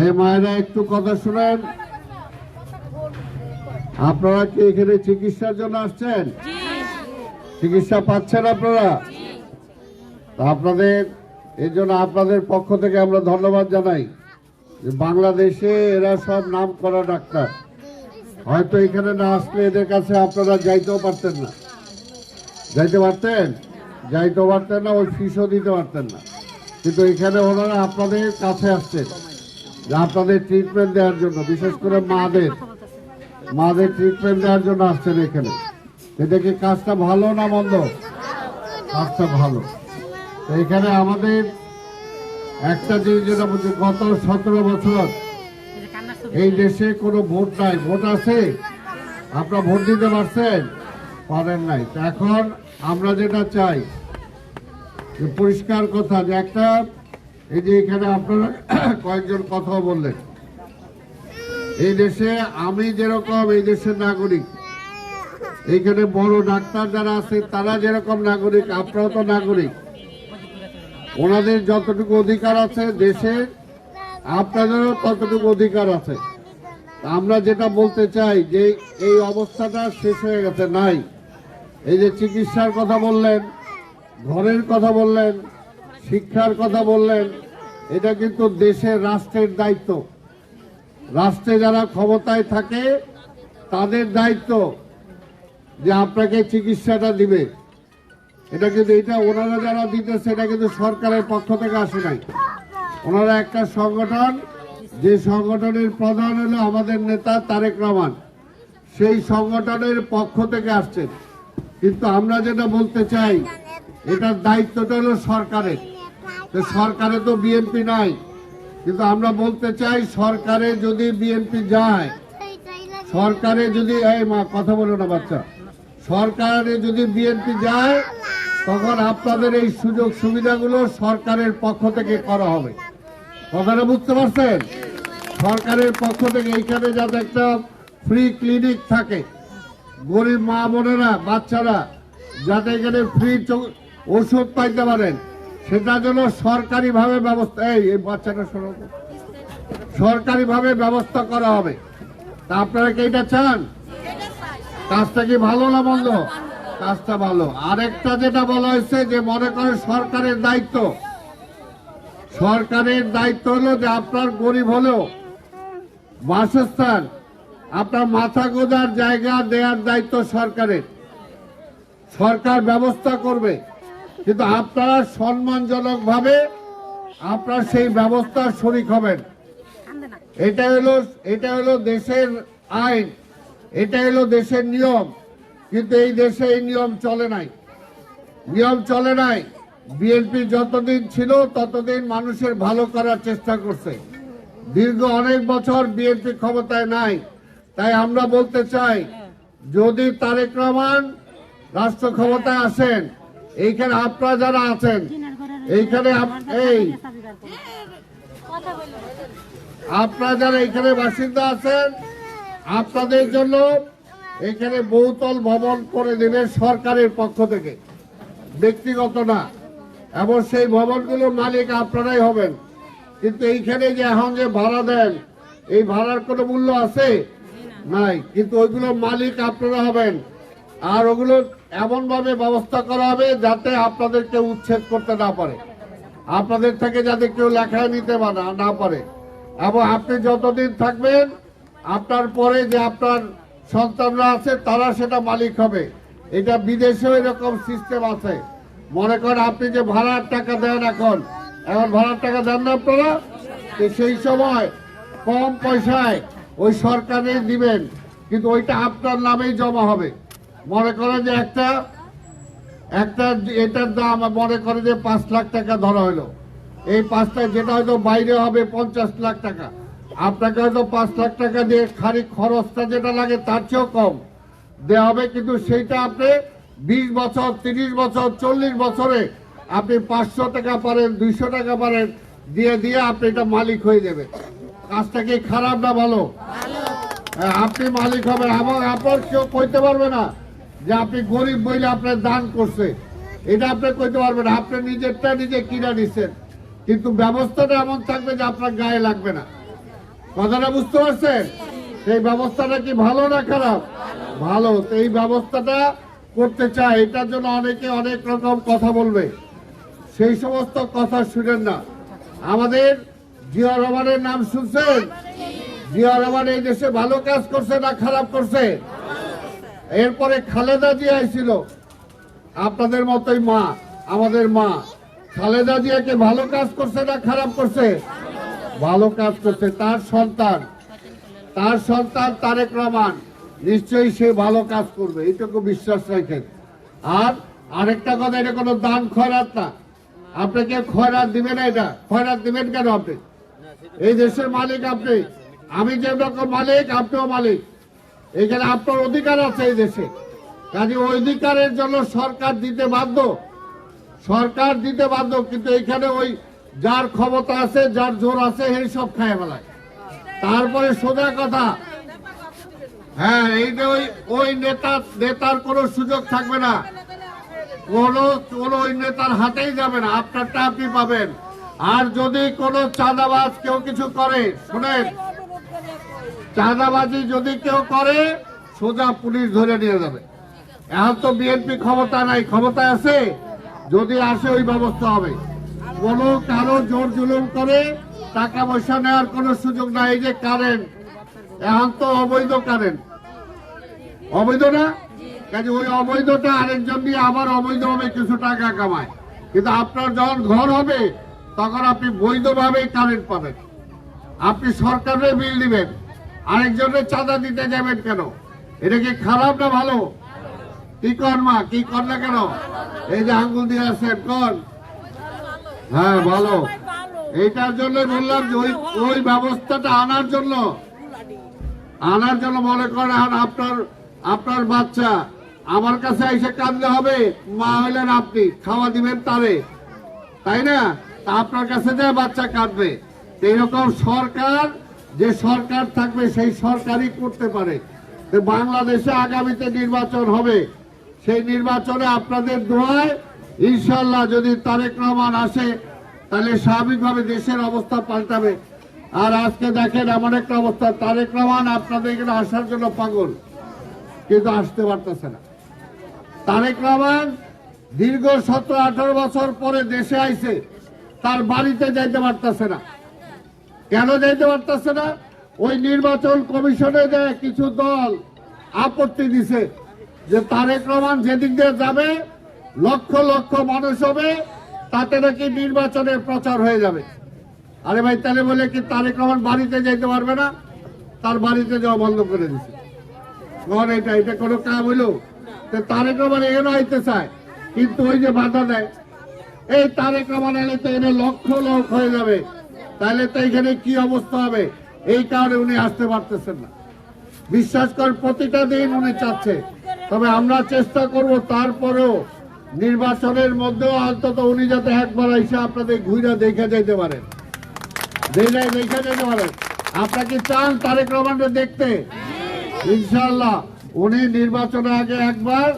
এই মায়েরা একটু কথা শুনেন। আপনারা কি এখানে চিকিৎসার জন্য আসছেন? চিকিৎসা পাচ্ছেন আপনারা? আপনাদের এই জন্য আপনাদের পক্ষ থেকে আমরা ধন্যবাদ জানাই যে বাংলাদেশে এরা সব নাম করা ডাক্তার। হয়তো এখানে না আসলে এদের কাছে আপনারা যাইতেও পারতেন না, ওই ফিসও দিতে পারতেন না, কিন্তু এখানে ওনারা আপনাদের কাছে আসছেন। যে আপনাদের ট্রিটমেন্ট দেওয়ার জন্য, বিশেষ করে মাদের ট্রিটমেন্ট দেওয়ার জন্য আসছেন এখানে। এটা কি কাজটা ভালো না মন্দ? কাজটা ভালো। তো এখানে আমাদের একটা জিনিস যেটা বলছি, গত 17 বছর এই দেশে কোনো ভোট নাই। ভোট আছে? আপনারা ভোট দিতে পারছেন? পারেন নাই। তো এখন আমরা যেটা চাই, যে পরিষ্কার কথা, যে একটা এই যে এখানে আপনারা কয়েকজন কথা বললেন, এই দেশে আমি যেরকম এই দেশের নাগরিক, এইখানে বড় ডাক্তার যারা আছে তারা যেরকম নাগরিক, আপনারাও তো নাগরিক। ওনাদের যতটুকু অধিকার আছে দেশে, আপনাদেরও ততটুকু অধিকার আছে। আমরা যেটা বলতে চাই যে এই অবস্থাটা শেষ হয়ে গেছে, নাই। এই যে চিকিৎসার কথা বললেন, ঘরের কথা বললেন, শিক্ষার কথা বললেন, এটা কিন্তু দেশের রাষ্ট্রের দায়িত্ব। রাষ্ট্রে যারা ক্ষমতায় থাকে তাদের দায়িত্ব যে আপনাকে চিকিৎসাটা দিবে। এটা কিন্তু ওনারা যারা দিতেছে এটা কিন্তু সরকারের পক্ষ থেকে আসে নাই। ওনারা একটা সংগঠন, যে সংগঠনের প্রধান হলো আমাদের নেতা তারেক রহমান, সেই সংগঠনের পক্ষ থেকে আসছেন। কিন্তু আমরা যেটা বলতে চাই, এটার দায়িত্বটা হলো সরকারের। তো সরকারে তো বিএনপি নাই, কিন্তু আমরা বলতে চাই সরকারে যদি বিএনপি যায়, সরকারে যদি, এই মা কথা বলো না বাচ্চা, সরকারে যদি বিএনপি যায়, তখন আপনাদের এই সুযোগ সুবিধাগুলো সরকারের পক্ষ থেকে করা হবে। কথাটা বুঝতে পারছেন? সরকারের পক্ষ থেকে এইখানে যাতে একটা ফ্রি ক্লিনিক থাকে, গরিব মা বোনেরা, বাচ্চারা যাতে এখানে ফ্রি ওষুধ পাইতে পারেন, সেটা যেন সরকারিভাবে ব্যবস্থা, এই বাচ্চাটা শোনো, সরকারিভাবে ব্যবস্থা করা হবে। তা আপনারা কি এটা চান? কাজটা কি ভালো না মন্দ? কাজটা ভালো। আরেকটা যেটা বলা হয়েছে, যে মনে করে সরকারের দায়িত্ব, সরকারের দায়িত্ব হলো যে আপনার গরিব হলেও বাসস্থান, আপনার মাথা গোঁজার জায়গা দেওয়ার দায়িত্ব সরকারের। সরকার ব্যবস্থা করবে, কিন্তু আপনারা সম্মানজনক ভাবে আপনার সেই ব্যবস্থার শরিক হবেন। এটা হলো দেশের আইন, এটা হলো দেশের নিয়ম। কিন্তু এই দেশে এই নিয়ম চলে নাই, নিয়ম চলে নাই। বিএনপি যতদিন ছিল ততদিন মানুষের ভালো করার চেষ্টা করছে। দীর্ঘ অনেক বছর বিএনপি ক্ষমতায় নাই। তাই আমরা বলতে চাই, যদি তারেক রহমান রাষ্ট্র ক্ষমতায় আসেন, এইখানে আপনারা যারা আছেন, এইখানে আপনারা যারা এখানে বাসিন্দা আছেন, আপনাদের জন্য এখানে বহুতল ভবন করে দেবে সরকারের পক্ষ থেকে, ব্যক্তিগত না। এবং সেই ভবনগুলোর মালিক আপনারাই হবেন। কিন্তু এইখানে যে এখন যে ভাড়া দেন, এই ভাড়ার কোনো মূল্য আছে? নাই। কিন্তু ওইগুলোর মালিক আপনারা হবেন। আর ওগুলো এমন ভাবে ব্যবস্থা করা হবে যাতে আপনাদেরকে উচ্ছেদ করতে না পারে, আপনাদের থেকে যাতে কেউ লেখায় নিতে না পারে। এবং আপনি যতদিন থাকবেন, আপনার পরে যে আপনার সন্তানরা আছে তারা সেটা মালিক হবে। এটা বিদেশেও এরকম সিস্টেম আছে। মনে করেন আপনি যে ভাড়ার টাকা দেন, এখন ভাড়ার টাকা দেন না আপনারা, সেই সময় কম পয়সায় ওই সরকারে দিবেন, কিন্তু ওইটা আপনার নামেই জমা হবে। মনে করেন যে একটা এটার দাম মনে করে যে 5 লাখ টাকা ধরা হলো, এই 5টা যেটা হয়তো বাইরে হবে 50 লাখ টাকা, আপনাকে হয়তো 5 লাখ টাকা দিয়ে খালি খরচটা যেটা লাগে তার চেয়েও কম দেওয়া হবে। কিন্তু সেইটা আপনি 20 বছর, 30 বছর, 40 বছরে আপনি 500 টাকা পারেন, 200 টাকা পারেন দিয়ে আপনি এটা মালিক হয়ে যাবেন। কাজটা কি খারাপ না ভালো? আপনি মালিক হবেন এবং আপনার কেউ কইতে পারবে না যে আপনি গরিব বইলে আপনার দান করছে, এটা আপনি কইতে পারবেন না। আপনি নিজেরটা নিজে কিনে নিচ্ছেন, কিন্তু ব্যবস্থাটা এমন থাকবে যে আপনার গায়ে লাগবে না। কথাটা বুঝতে পারছেন? এই ব্যবস্থাটা কি ভালো না খারাপ? ভালো। তো এই ব্যবস্থাটা করতে চায়, এটার জন্য অনেকে অনেক রকম কথা বলবে, সেই সমস্ত কথা শুনেন না। আমাদের জিয়া রহমানের নাম শুনছেন? জিয়া রহমান এই দেশে ভালো কাজ করছে না খারাপ করছে? এরপরে খালেদা জিয়া ছিল, আপনাদের মতোই মা, আমাদের মা। খালেদা জিয়াকে ভালো কাজ করছে না খারাপ করছে? ভালো কাজ করছে, তার সন্তান তারেক রহমান নিশ্চয়ই সে ভালো কাজ করবে, এইটুকু বিশ্বাস রাখেন। আর আরেকটা কথা, এটা কোনো দান খয়রাত না, আপনাকে খয়রাত দিবে না। এটা খয়রাত দিবেন কেন? আপনি এই দেশের মালিক, আপনি, আমি যেরকম মালিক আপনিও মালিক, এখানে আপনার অধিকার আছে এই দেশে। কাজে ওই অধিকারের জন্য সরকার দিতে বাধ্য, কিন্তু এখানে ওই যার ক্ষমতা আছে, যার জোর আছে, এই সব খায় ফেলায়। তারপরে সোজা কথা, হ্যাঁ, এই যে ওই নেতার কোনো সুযোগ থাকবে না, কোন ওই নেতার হাতেই যাবে না, আপনারটা আপনি পাবেন। আর যদি কোনো চাঁদাবাজ কেউ কিছু করে, শুনেন, চাঁদাবাজি যদি কেউ করে সোজা পুলিশ ধরে নিয়ে যাবে। এখন তো বিএনপি ক্ষমতা নাই, ক্ষমতায় আছে, যদি আসে ওই ব্যবস্থা হবে। কোনো কারো জোর জুলুম করে টাকা পয়সা নেওয়ার কোনো সুযোগ নাই। এই যে কারেন্ট, এখন তো অবৈধ কারেন্ট, অবৈধ না, কাজে ওই অবৈধটা আরেকজন দিয়ে আবার অবৈধভাবে কিছু টাকা কামায়। কিন্তু আপনার যখন ঘর হবে তখন আপনি বৈধভাবে কারেন্ট পাবেন। আপনি সরকারের বিল দিবেন, আরেকজনের চাঁদা দিতে যাবেন কেন? এটা কি খারাপ না ভালো? কি কর মা, কি কর না কেন? এই যে আঙ্গুল দিয়ে আসছেন, কর। হ্যাঁ, ভালো। এইটার জন্য বললাম যে ওই ব্যবস্থাটা আনার জন্য মনে করেন আপনার বাচ্চা আমার কাছে এসে কাঁদলে হবে, মা হইলেন আপনি, খাওয়া দিবেন তারে, তাই না? তা আপনার কাছে যে বাচ্চা কাঁদবে, এইরকম যে সরকার থাকবে সেই সরকারই করতে পারে। বাংলাদেশে আগামীতে নির্বাচন হবে, সেই নির্বাচনে আপনাদের দোয়ায় ইনশাল্লাহ যদি তারেক রহমান আসে তাহলে স্বাভাবিকভাবে দেশের অবস্থা পাল্টাবে। আর আজকে দেখেন এমন একটা অবস্থা, তারেক রহমান আপনাদের এখানে আসার জন্য পাগল, কিন্তু আসতে পারতেছে না। তারেক রহমান দীর্ঘ 17-18 বছর পরে দেশে আইছে, তার বাড়িতে যাইতে পারতেছে না। কেন যাইতে পারতেছে না? ওই নির্বাচন কমিশনে যে কিছু দল আপত্তি দিছে যে তারেক রহমান যেদিক দিয়ে যাবে লক্ষ লক্ষ মানুষ হবে, তাতে নাকি নির্বাচনের প্রচার হয়ে যাবে। আরে ভাই, তাহলে বলে কি তারেক রহমান বাড়িতে যাইতে পারবে না? তার বাড়িতে যাওয়া বন্ধ করে দিছে। এটা কোনো কাজ হইলো? তারেক রহমান এখানে আইতে চায়, কিন্তু ওই যে বাধা দেয়, এই তারেক রহমান এলে তো এখানে লক্ষ লোক হয়ে যাবে, তাহলে তো এখানে কি অবস্থা হবে? এই কারণে উনি আসতে পারতেছেন না। বিশ্বাস করেন, প্রতিটা দিন উনি চাচ্ছে। তবে আমরা চেষ্টা করব তারপরেও নির্বাচনের মধ্যেও অন্তত উনি যাতে একবার এসে আপনাদের ঘুরে দেখে যেতে পারেন, আপনারা কি চান তারেক রহমানকে দেখতে? ইনশাআল্লাহ উনি নির্বাচনের আগে একবার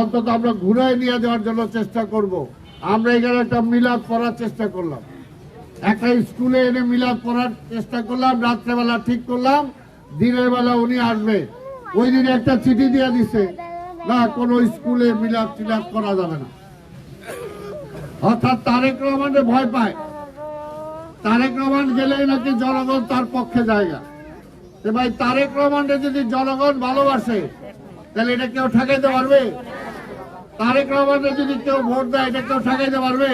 অন্তত আমরা ঘুরে নিয়ে যাওয়ার জন্য চেষ্টা করব। আমরা এখানে একটা মিলাদ পড়ার চেষ্টা করলাম, একটা স্কুলে এনে মিলাদ পড়ার চেষ্টা করলাম, রাত্রেবেলা ঠিক করলাম, দিনের বেলা উনি আসবে। ওই দিনে একটা চিঠি দিয়ে দিছে, না কোন স্কুলে মিলাদ টিলাদ করা যাবে না। অর্থাৎ তারেক রহমানের ভয় পায়, তারেক রহমান গেলেই নাকি জনগণ তার পক্ষে জায়গা। ভাই, তারেক রহমানকে যদি জনগণ ভালোবাসে তাহলে এটা কেউ ঠেকাইতে পারবে? তারেক রহমানকে যদি কেউ ভোট দেয় এটা কেউ ঠেকাইতে পারবে?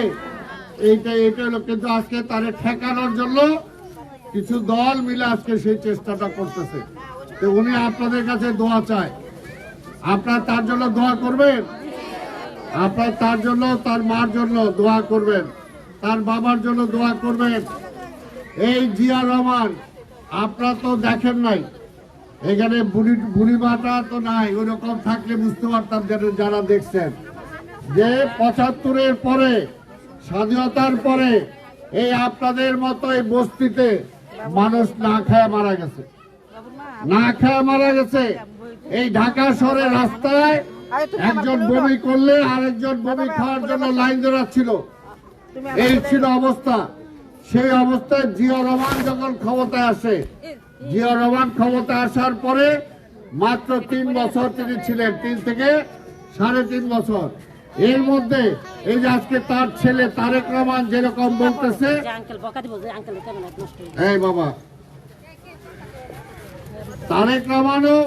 এইটা হলো। কিন্তু আজকে তারে ঠেকানোর জন্য কিছু দল মিলে আজকে সেই চেষ্টাটা করতেছে। তো উনি আপনাদের কাছে দোয়া চায়, আপনারা তার জন্য দোয়া করবেন, আপনারা তার জন্য, তার মার জন্য দোয়া করবেন, তার বাবার জন্য দোয়া করবেন। এই জিয়া রহমান আপনারা তো দেখেন নাই, এখানে বুড়ি মাটা তো নাই, ওইরকম থাকলে বুঝতে পারতাম যারা দেখছেন যে 75-এর পরে, স্বাধীনতার পরে এই আপনাদের মতো এই বস্তিতে মানুষ না খায় মারা গেছে। এই ঢাকা শহরের রাস্তায় একজন বমি করলে আরেকজন বমি খাওয়ার জন্য লাইন ধরাচ্ছিল, এই ছিল অবস্থা। সেই অবস্থায় জিয়া রহমান যখন ক্ষমতায় আসে, জিয়া রহমান ক্ষমতায় আসার পরে মাত্র 3 বছর তিনি ছিলেন, 3 থেকে 3.5 বছর। এর মধ্যে এই যে আজকে তার ছেলে তারেক রহমান যেরকম বলতেছে, এই বাবা, তারেক রহমানও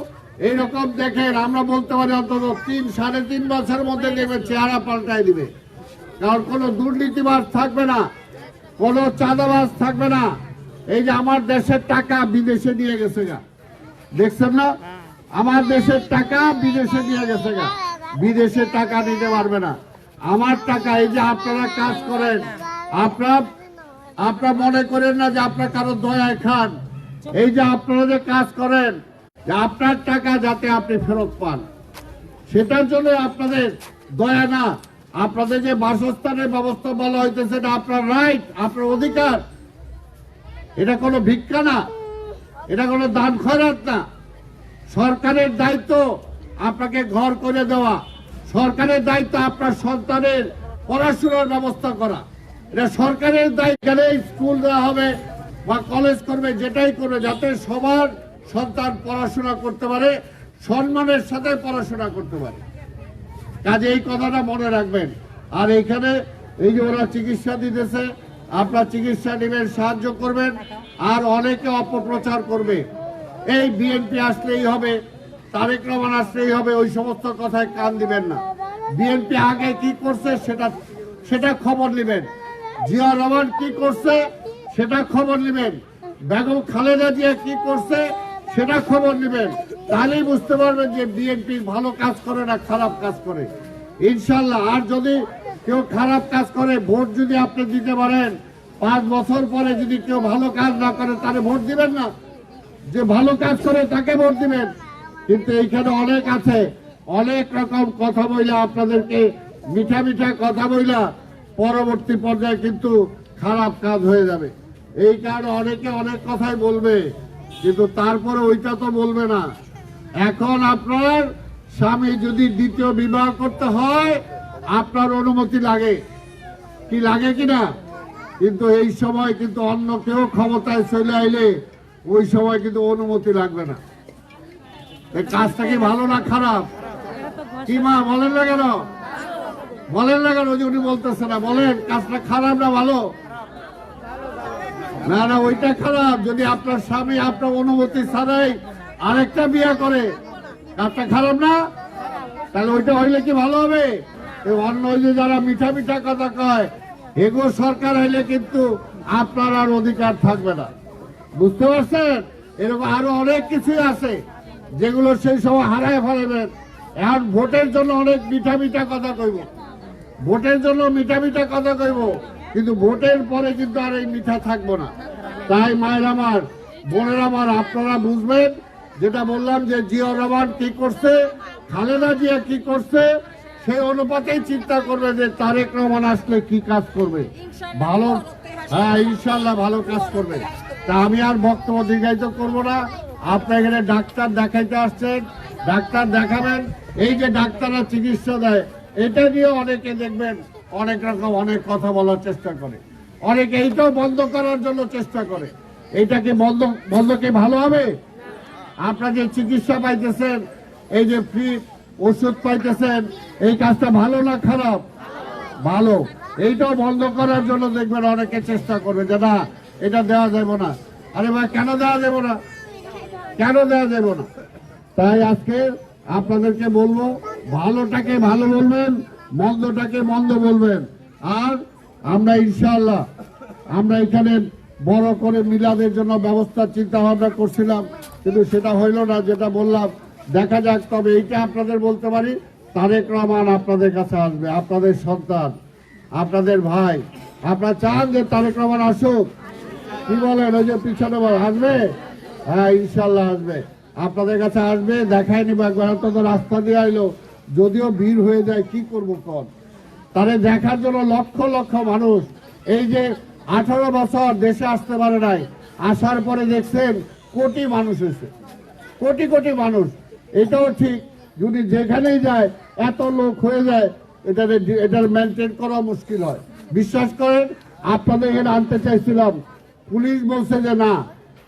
এইরকম দেখেন, আমরা বলতে পারি অন্তত 3-3.5 বছরের মধ্যে দেখবে চেহারা পাল্টাই দিবে। কারণ কোনো দুর্নীতিবাজ থাকবে না, কোনো চাঁদাবাজ থাকবে না, এই যে আমার দেশের টাকা বিদেশে নিয়ে গেছে গা, দেখছেন না? আমার দেশের টাকা বিদেশে নিয়ে গেছে গা, বিদেশে টাকা নিতে পারবে না। আমার টাকা, এই যে আপনারা কাজ করেন, আপনারা মনে করেন না যে আপনার কারো দয়ায় খান। এই যে আপনারা যে কাজ করেন, যে আপনার টাকা যাতে আপনি ফেরত পান, সেটার জন্য আপনাদের দয়া না, আপনাদের যে বাসস্থানের ব্যবস্থা বলা হইতেছে এটা আপনার রাইট, আপনার অধিকার। এটা কোনো ভিক্ষা না, এটা কোনো দান খয়রাত না। সরকারের দায়িত্ব আপনাকে ঘর করে দেওয়া, সরকারের দায়িত্ব আপনার সন্তানের পড়াশোনার ব্যবস্থা করা, এটা সরকারের দায়িত্ব। স্কুল দেওয়া হবে বা কলেজ করবে, যেটাই করবে, যাতে সবার সন্তান পড়াশোনা করতে পারে, সম্মানের সাথে পড়াশোনা করতে পারে। কাজে এই কথাটা মনে রাখবেন। আর এইখানে এই যে ওরা চিকিৎসা দিতেছে, আপনার চিকিৎসা নেবেন, সাহায্য করবেন। আর অনেকে অপপ্রচার করবে, এই বিএনপি আসলেই হবে, তারেক রহমান আসলেই হবে, ওই সমস্ত কথায় কান দিবেন না। বিএনপি আগে কি করছে সেটা খবর নেবেন, জিয়া রহমান কি করছে সেটা খবর নেবেন, বেগম খালেদা জিয়া কি করছে সেটা খবর নেবেন। তাহলেই বুঝতে পারবেন যে বিএনপি ভালো কাজ করে না খারাপ কাজ করে, ইনশাল্লাহ। আর যদি কেউ খারাপ কাজ করে, ভোট যদি আপনি দিতে পারেন, 5 বছর পরে যদি কেউ ভালো কাজ না করে তাহলে ভোট দিবেন না, যে ভালো কাজ করে তাকে ভোট দিবেন। কিন্তু এইখানে অনেক আছে, অনেক রকম কথা বইলা আপনাদেরকে মিঠা মিঠা কথা বইলা পরবর্তী পর্যায়ে কিন্তু খারাপ কাজ হয়ে যাবে। এই কারণে অনেকে অনেক কথাই বলবে, কিন্তু তারপরে ওইটা তো বলবে না। এখন আপনার স্বামী যদি দ্বিতীয় বিবাহ করতে হয়, আপনার অনুমতি লাগে, কি লাগে কিনা? কিন্তু এই সময় কিন্তু অন্য কেউ ক্ষমতায় চলে আইলে ওই সময় কিন্তু অনুমতি লাগবে না। এই কাজটা কি ভালো না খারাপ? কি মা বলেন না কেন? বলেন না কেন? উনি বলতেছে না, বলেন কাজটা খারাপ না ভালো? না না, ওইটা খারাপ। যদি আপনার স্বামী আপনার অনুমতি ছাড়াই আরেকটা বিয়ে করে, কাজটা খারাপ না? তাহলে ওইটা হইলে কি ভালো হবে? অন্য ওই যে যারা মিঠা মিঠা কথা কয়, এগুলো সরকার হইলে কিন্তু আপনার আর অধিকার থাকবে না, বুঝতে পারছেন? এরকম আরো অনেক কিছুই আছে যেগুলো সেই সময় হারায় ফেলবেন। এখন ভোটের জন্য অনেক মিঠা মিঠা কথা কইব, ভোটের জন্য মিঠা মিঠা কথা কইব, কিন্তু ভোটের পরে কিন্তু আর এই মিঠা থাকবো না। তাই মায়ের আমার, বোনের আমার, আপনারা বুঝবেন যেটা বললাম, যে জিয়া রহমান কি করছে, খালেদা জিয়া কি করছে, সেই অনুপাতেই চিন্তা করবে যে তারেক রহমান আসলে কি কাজ করবে। ভালো, হ্যাঁ ইনশাল্লাহ ভালো কাজ করবে। তা আমি আর বক্তব্য দীর্ঘায়িত করবো না। আপনার এখানে ডাক্তার দেখাইতে আসছেন, ডাক্তার দেখাবেন। এই যে ডাক্তাররা চিকিৎসা দেয়, এটা নিয়ে অনেকে দেখবেন অনেক রকম অনেক কথা বলার চেষ্টা করে, অনেকে এইটাও বন্ধ করার জন্য চেষ্টা করে। এইটাকে বন্ধ কি ভালো হবে? আপনারা যে চিকিৎসা পাইতেছেন, এই যে ফ্রি ওষুধ পাইতেছেন, এই কাজটা ভালো না খারাপ? ভালো। এইটাও বন্ধ করার জন্য দেখবেন অনেকে চেষ্টা করবে যে না, এটা দেওয়া যাবে না। আরে ভাই, কেন দেওয়া যাবে না? কেন দেওয়া যাবে না? তাই আজকে আপনাদেরকে বলবো, ভালোটাকে ভালো বলবেন, মন্দটাকে মন্দ বলবেন। আর আমরা ইনশাআল্লাহ আমরা এখানে বড় করে মিলাদের জন্য ব্যবস্থা চিন্তা ভাবনা করছিলাম, কিন্তু সেটা হইল না। যেটা বললাম, দেখা যাক। তবে এইটা আপনাদের বলতে পারি, তারেক রহমান আপনাদের কাছে আসবে, আপনাদের সন্তান, আপনাদের ভাই। আপনারা চান যে তারেক রহমান আসুক? কি বলেন? ওই যে পিছনে আসবে? হ্যাঁ ইনশাল্লাহ আসবে, আপনাদের কাছে আসবে, দেখাই নিব একবার। অন্তত রাস্তা দিয়ে আইলো, যদিও ভিড় হয়ে যায়, কি করবো কন? তারে দেখার জন্য লক্ষ লক্ষ মানুষ। এই যে 18 বছর দেশে আসতে পারে নাই, আসার পরে দেখছেন কোটি মানুষ হয়েছে, কোটি কোটি মানুষ। এটাও ঠিক, যদি যেখানেই যায় এত লোক হয়ে যায়, এটার মেনটেন করা মুশকিল হয়। বিশ্বাস করেন, আপনাদের এখানে আনতে চাইছিলাম, পুলিশ বলছে যে না,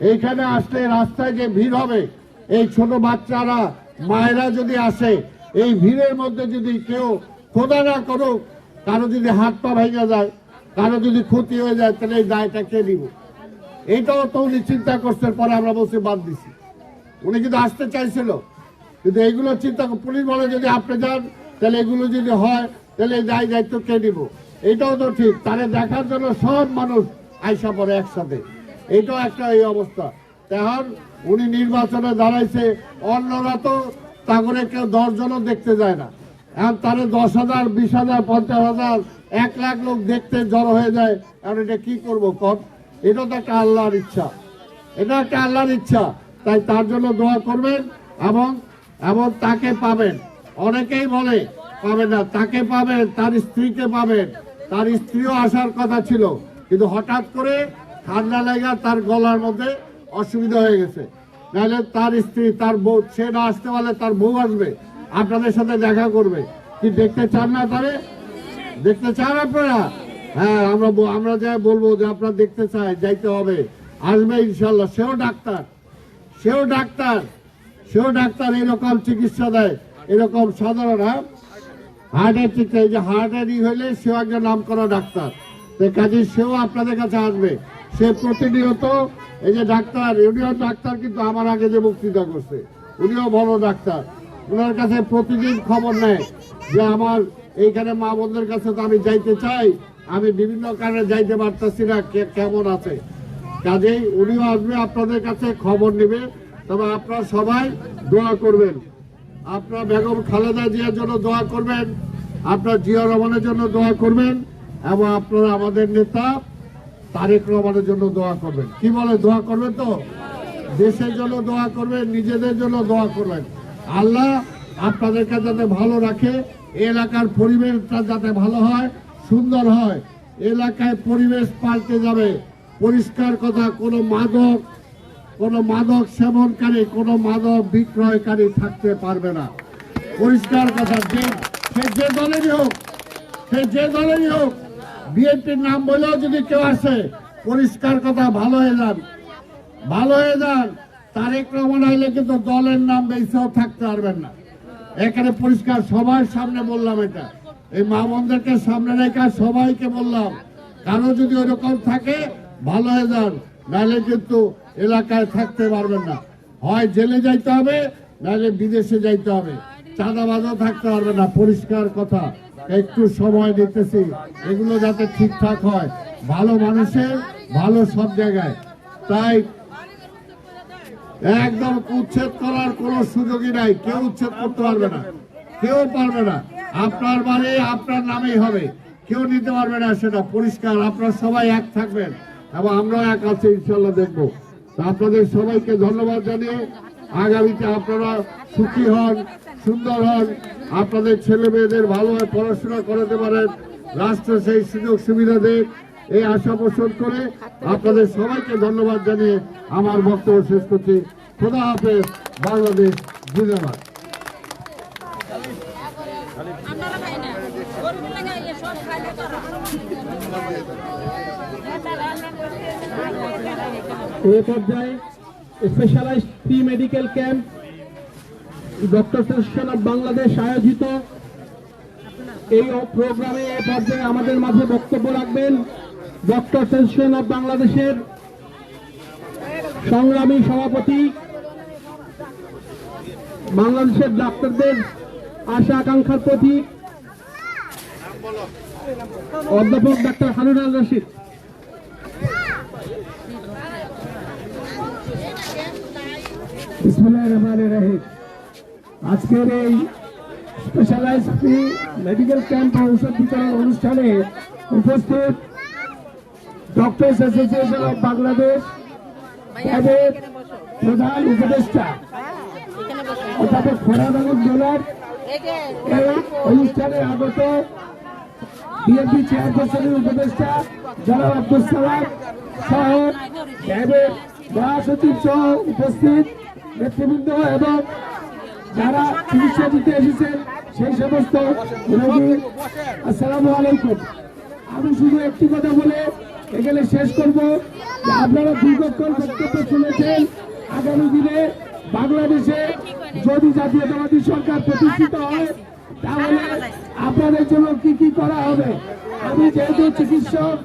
এইখানে আসলে রাস্তায় যে ভিড় হবে, এই ছোট বাচ্চারা, মায়েরা যদি আসে, এই ভিড়ের মধ্যে যদি কেউ খোদা না করুক, কারো যদি হাত পা ভেঙে যায়, কারো যদি ক্ষতি হয়ে যায়, তাহলে এই দায়টা কে নিব? এইটাও তো উনি চিন্তা করছেন, পরে আমরা বলছি বাদ দিছি। উনি কিন্তু আসতে চাইছিল, কিন্তু এইগুলো চিন্তা, পুলিশ বলে যদি আপনি যান, তাহলে এগুলো যদি হয়, তাহলে দায়িত্ব কে নিব? এটাও তো ঠিক। তারে দেখার জন্য সব মানুষ আইসা পড়ে একসাথে। এটাও একটা এই অবস্থা। এখন উনি নির্বাচনে দাঁড়াইছে, অন্যরা তো তা করে কেউ 10 জনও দেখতে যায় না। এখন তারে 10,000, 20,000, 50,000, 1 লাখ লোক দেখতে জড়ো হয়ে যায়। এখন এটা কি করবো কর? এটা তো একটা আল্লাহর ইচ্ছা, এটা একটা আল্লাহর ইচ্ছা। তাই তার জন্য দোয়া করবেন এবং তাকে পাবেন। অনেকেই বলে পাবেন না, তাকে পাবেন, তার স্ত্রীকে পাবেন। তার স্ত্রীও আসার কথা ছিল, কিন্তু হঠাৎ করে ঠান্ডা লাগা তার গলার মধ্যে অসুবিধা হয়ে গেছে। নাহলে তার স্ত্রী, তার বউ, সে না আসতে পারলে তার বউ আসবে, আপনাদের সাথে দেখা করবে। কি দেখতে চান না? তারে দেখতে চান আপনারা? হ্যাঁ, আমরা যা বলবো যে আপনারা দেখতে চাই, যাইতে হবে, আসবে ইনশাল্লাহ। সেও ডাক্তার এরকম চিকিৎসা দেয়, এরকম সাধারণ হার্টের চিকিৎসা। এই যে হার্টের হইলে সেও একজন নাম করা ডাক্তার, কাজে সেও আপনাদের কাছে আসবে। সে প্রতিনিয়ত এই যে ডাক্তার, উনিও ডাক্তার, কিন্তু আমার আগে যে বক্তৃতা করছে উনিও বড় ডাক্তার। ওনার কাছে প্রতিদিন খবর নেয় যে আমার এইখানে মা বোনদের কাছে তো আমি যাইতে চাই, আমি বিভিন্ন কারণে যাইতে পারতেছি না, কেমন আছে। কাজেই উনিও আসবে, আপনাদের কাছে খবর নেবে। তবে আপনারা সবাই দোয়া করবেন, আপনারা বেগম খালেদা জিয়ার জন্য দোয়া করবেন, আপনারা জিয়া রহমানের জন্য দোয়া করবেন, এবং আপনারা আমাদের নেতা তারেক রহমানের জন্য দোয়া করবেন। কি বলে? দোয়া করবেন তো? দেশের জন্য দোয়া করবেন, নিজেদের জন্য দোয়া করবেন। আল্লাহ আপনাদেরকে যাতে ভালো রাখে, এলাকার পরিবেশটা যাতে ভালো হয়, সুন্দর হয়। এলাকায় পরিবেশ পাল্টে যাবে। পরিষ্কার কথা, কোনো মাদক সেবনকারী, কোনো মাদক বিক্রয়কারী থাকতে পারবে না। পরিষ্কার কথা। সে যে দলেরই হোক, বিএনপির নাম বলেও যদি কেউ আসে, পরিষ্কার কথা, ভালো হয়ে যান। তারেক রহমান আইলে কিন্তু দলের নাম বেঁচেও থাকতে পারবেন না। এখানে পরিষ্কার, সবার সামনে বললাম, এটা এই মা বোনদেরকে সামনে রেখে সবাইকে বললাম, কারো যদি ওরকম থাকে ভালো হয়ে যান, নাহলে কিন্তু এলাকায় থাকতে পারবেন না। হয় জেলে যাইতে হবে, নাহলে বিদেশে যাইতে হবে, চাঁদাবাজও থাকতে পারবে না। পরিষ্কার কথা। একটু সময় দিতেছি, এগুলো যাতে ঠিকঠাক হয়, ভালো মানুষের ভালো সব জায়গায়। তাই একদম উচ্ছেদ করার কোনো সুযোগই নাই, কেউ উচ্ছেদ করতে পারবে না, কেউ পারবে না। আপনার বাড়ি আপনার নামেই হবে, কেউ নিতে পারবে না সেটা। পরিষ্কার। আপনারা সবাই এক থাকবেন এবং আমরাও এক আছি, ইনশাল্লাহ দেখবো। আপনাদের সবাইকে ধন্যবাদ জানিয়ে আগামীতে আপনারা সুখী হন, সুন্দর হন, আপনাদের ছেলে মেয়েদের ভালোভাবে পড়াশোনা করাতে পারেন, রাষ্ট্র সেই সুযোগ সুবিধা দেয়, এই আশা পোষণ করে আপনাদের সবাইকে ধন্যবাদ জানিয়ে আমার বক্তব্য শেষ করছি। খোদা হাফেজ। বাংলাদেশ জিন্দাবাদ। এই পর্যায়ে specialised pre medical camp doctor association of Bangladesh আয়োজিত এই প্রোগ্রামে এই পর্যায়ে আমাদের মাঝে বক্তব্য রাখবেন ডক্টর অ্যাসোসিয়েশন অব বাংলাদেশের সংগ্রামী সভাপতি, বাংলাদেশের ডাক্তারদের আশা আকাঙ্ক্ষার প্রতীক অধ্যাপক ডাক্তার হারুন আল রশিদ। বিসমিল্লাহির রহমানির রহিম। আজকের এই স্পেশালাইজড প্রি মেডিকেল ক্যাম্প ঔষধ বিতরণ অনুষ্ঠানে উপস্থিত ডক্টরস অ্যাসোসিয়েশন অব বাংলাদেশ এর প্রধান উপদেষ্টা অধ্যাপক ফরহাদ আহমদ ডোনার, এই অনুষ্ঠানে আগত বিএনপি চেয়ারপারসনের উপদেষ্টা জনাব আব্দুল সালাম সহ ক্যাবের মহাসচিব সহ উপস্থিত নেতৃবৃন্দ এবং যারা চিকিৎসা দিতে এসেছেন সেই সমস্ত রোগী, আসসালামু আলাইকুম। আমি শুধু একটি কথা বলে এখানে শেষ করব যে আপনারা দীর্ঘক্ষণ বক্তব্য শুনেছেন। আগামী দিনে বাংলাদেশে যদি জাতীয়তাবাদী সরকার প্রতিষ্ঠিত হয় তাহলে আপনাদের জন্য কি কি করা হবে। আমি যেহেতু চিকিৎসক,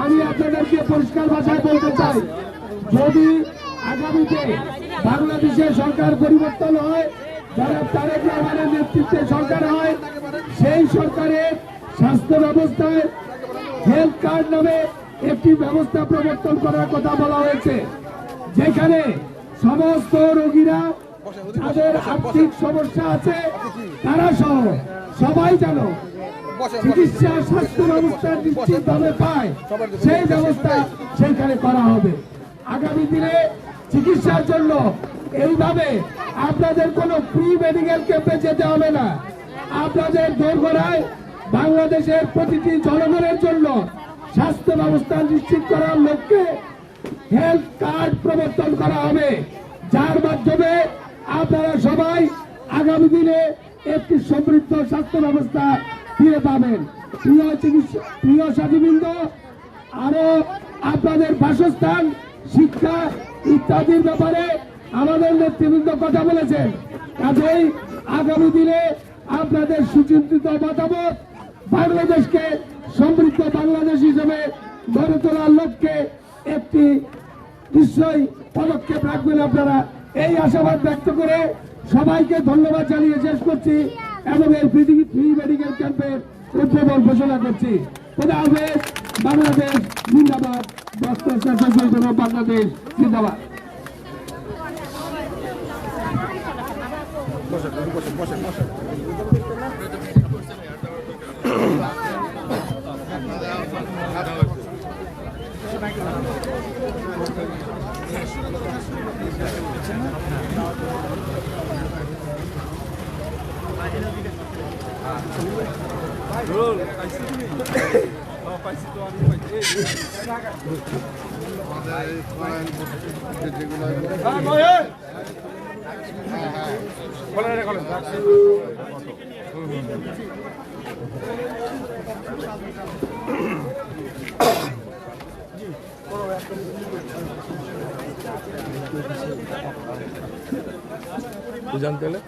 আমি আপনাদেরকে পরিষ্কার ভাষায় বলতে চাই, যদি আগামীতে বাংলাদেশে সরকার পরিবর্তন হয়, যারা তারেক রহমানের নেতৃত্বে সরকার হয়, সেই সরকারের স্বাস্থ্য ব্যবস্থায় হেলথ কার্ড নামে একটি ব্যবস্থা প্রবর্তন করার কথা বলা হয়েছে, যেখানে সমস্ত রোগীরা যাদের আর্থিক সমস্যা আছে তারা সহ সবাই যেন চিকিৎসা স্বাস্থ্য ব্যবস্থা নিশ্চিতভাবে পায়, সেই ব্যবস্থা সেইখানে করা হবে। আগামী দিনে চিকিৎসার জন্য এইভাবে আপনাদের কোনো প্রি মেডিকেল ক্যাম্পে যেতে হবে না। আপনাদের দোরগোড়ায় বাংলাদেশের প্রতিটি জনগণের জন্য স্বাস্থ্য ব্যবস্থা নিশ্চিত করার লক্ষ্যে হেলথ কার্ড প্রবর্তন করা হবে, যার মাধ্যমে আপনারা সবাই আগামী দিনে একটি সমৃদ্ধ স্বাস্থ্য ব্যবস্থা ফিরে পাবেন। প্রিয় সাথীবৃন্দ, আরো আপনাদের বাসস্থান, শিক্ষা ইত্যাদির ব্যাপারে আমাদের নেতৃবৃন্দ কথা বলেছেন। কাজেই আগামী দিনে আপনাদের সুচিন্তিত মতামত বাংলাদেশকে সমৃদ্ধ বাংলাদেশ হিসেবে গড়ে তোলার লক্ষ্যে একটি নিশ্চয়ই পদক্ষেপ রাখবেন আপনারা, এই আশাবাদ ব্যক্ত করে সবাইকে ধন্যবাদ জানিয়ে শেষ করছি এবং এই ফ্রি মেডিকেল ক্যাম্পের উদ্বোধন ঘোষণা করছি। খোদা হাফেজ। বাংলাদেশ জিন্দাবাদ। ডক্টর বাংলাদেশ জিন্দাবাদ। জানতে হলে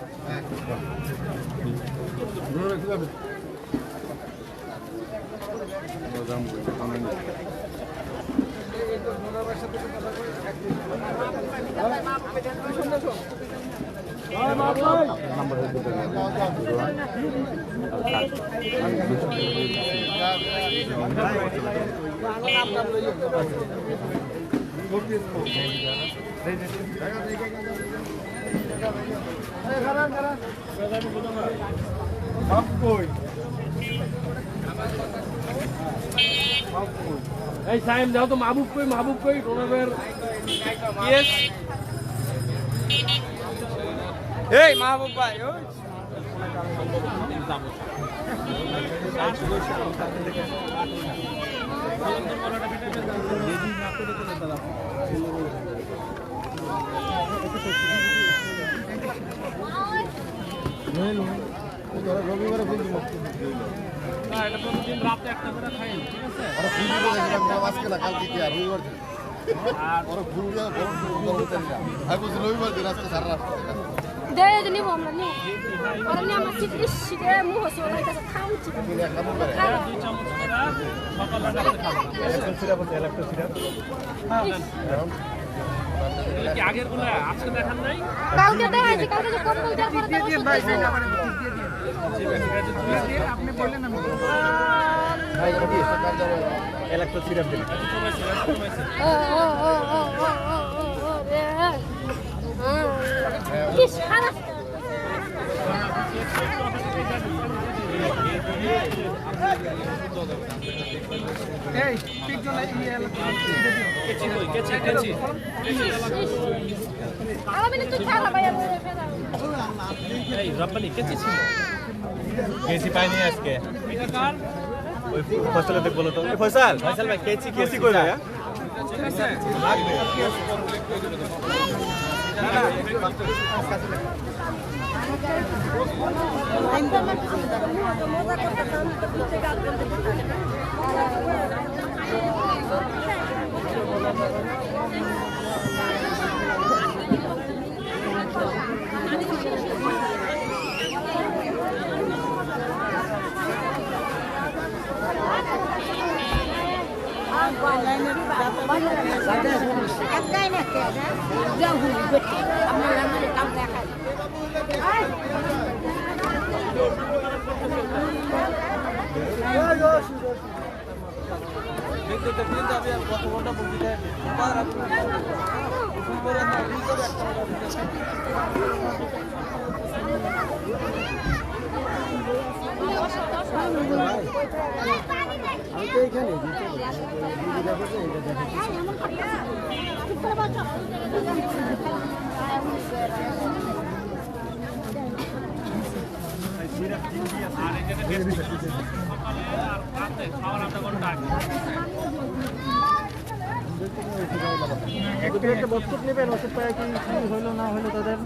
এই সাইম দাও তো, মাহবুব কই রোনাবের ইয়েস এই মাহবুব ভাই ওই রবিবারে না এটা প্রতিদিন রাতে একটা করে খাই, ঠিক আছে? আজকে না কালকে কি আর রবিবার আর ওরা ভুল গেল রবিবার দিন আজকে সারা রাত দে নিব আমরা নিব আর নি আমরা চিকিৎসা শিখে মুহ হসে ওই কাছে খাওয়াচ্ছি দুই চামচ করে সকালবেলা খাবো। এগুলো কি আগের গুলো আজকে দেখান নাই? কালকে দেখাইছি, কালকে যে কম্পিউটার করে দিয়ে ভাই আপনি বললেন আমি ইলেকট্রো সিরাপ দিন। কি খারাপ এই পিকজন কেচি আমি তো খারাপ ভাই এই রব্বানি কেচি ছিল, কেসি পাইনি আজকে। এটা কার? ওই ফয়সাল দেখ বলো তো। ফয়সাল ভাই কেসি কই ভাই? লাগবে একটাই না কে যাও আপনার আমার কাম দেখাই একটা বস্তুত নেবেন ওষুধ পায় কি হইলো না হইলো তাদের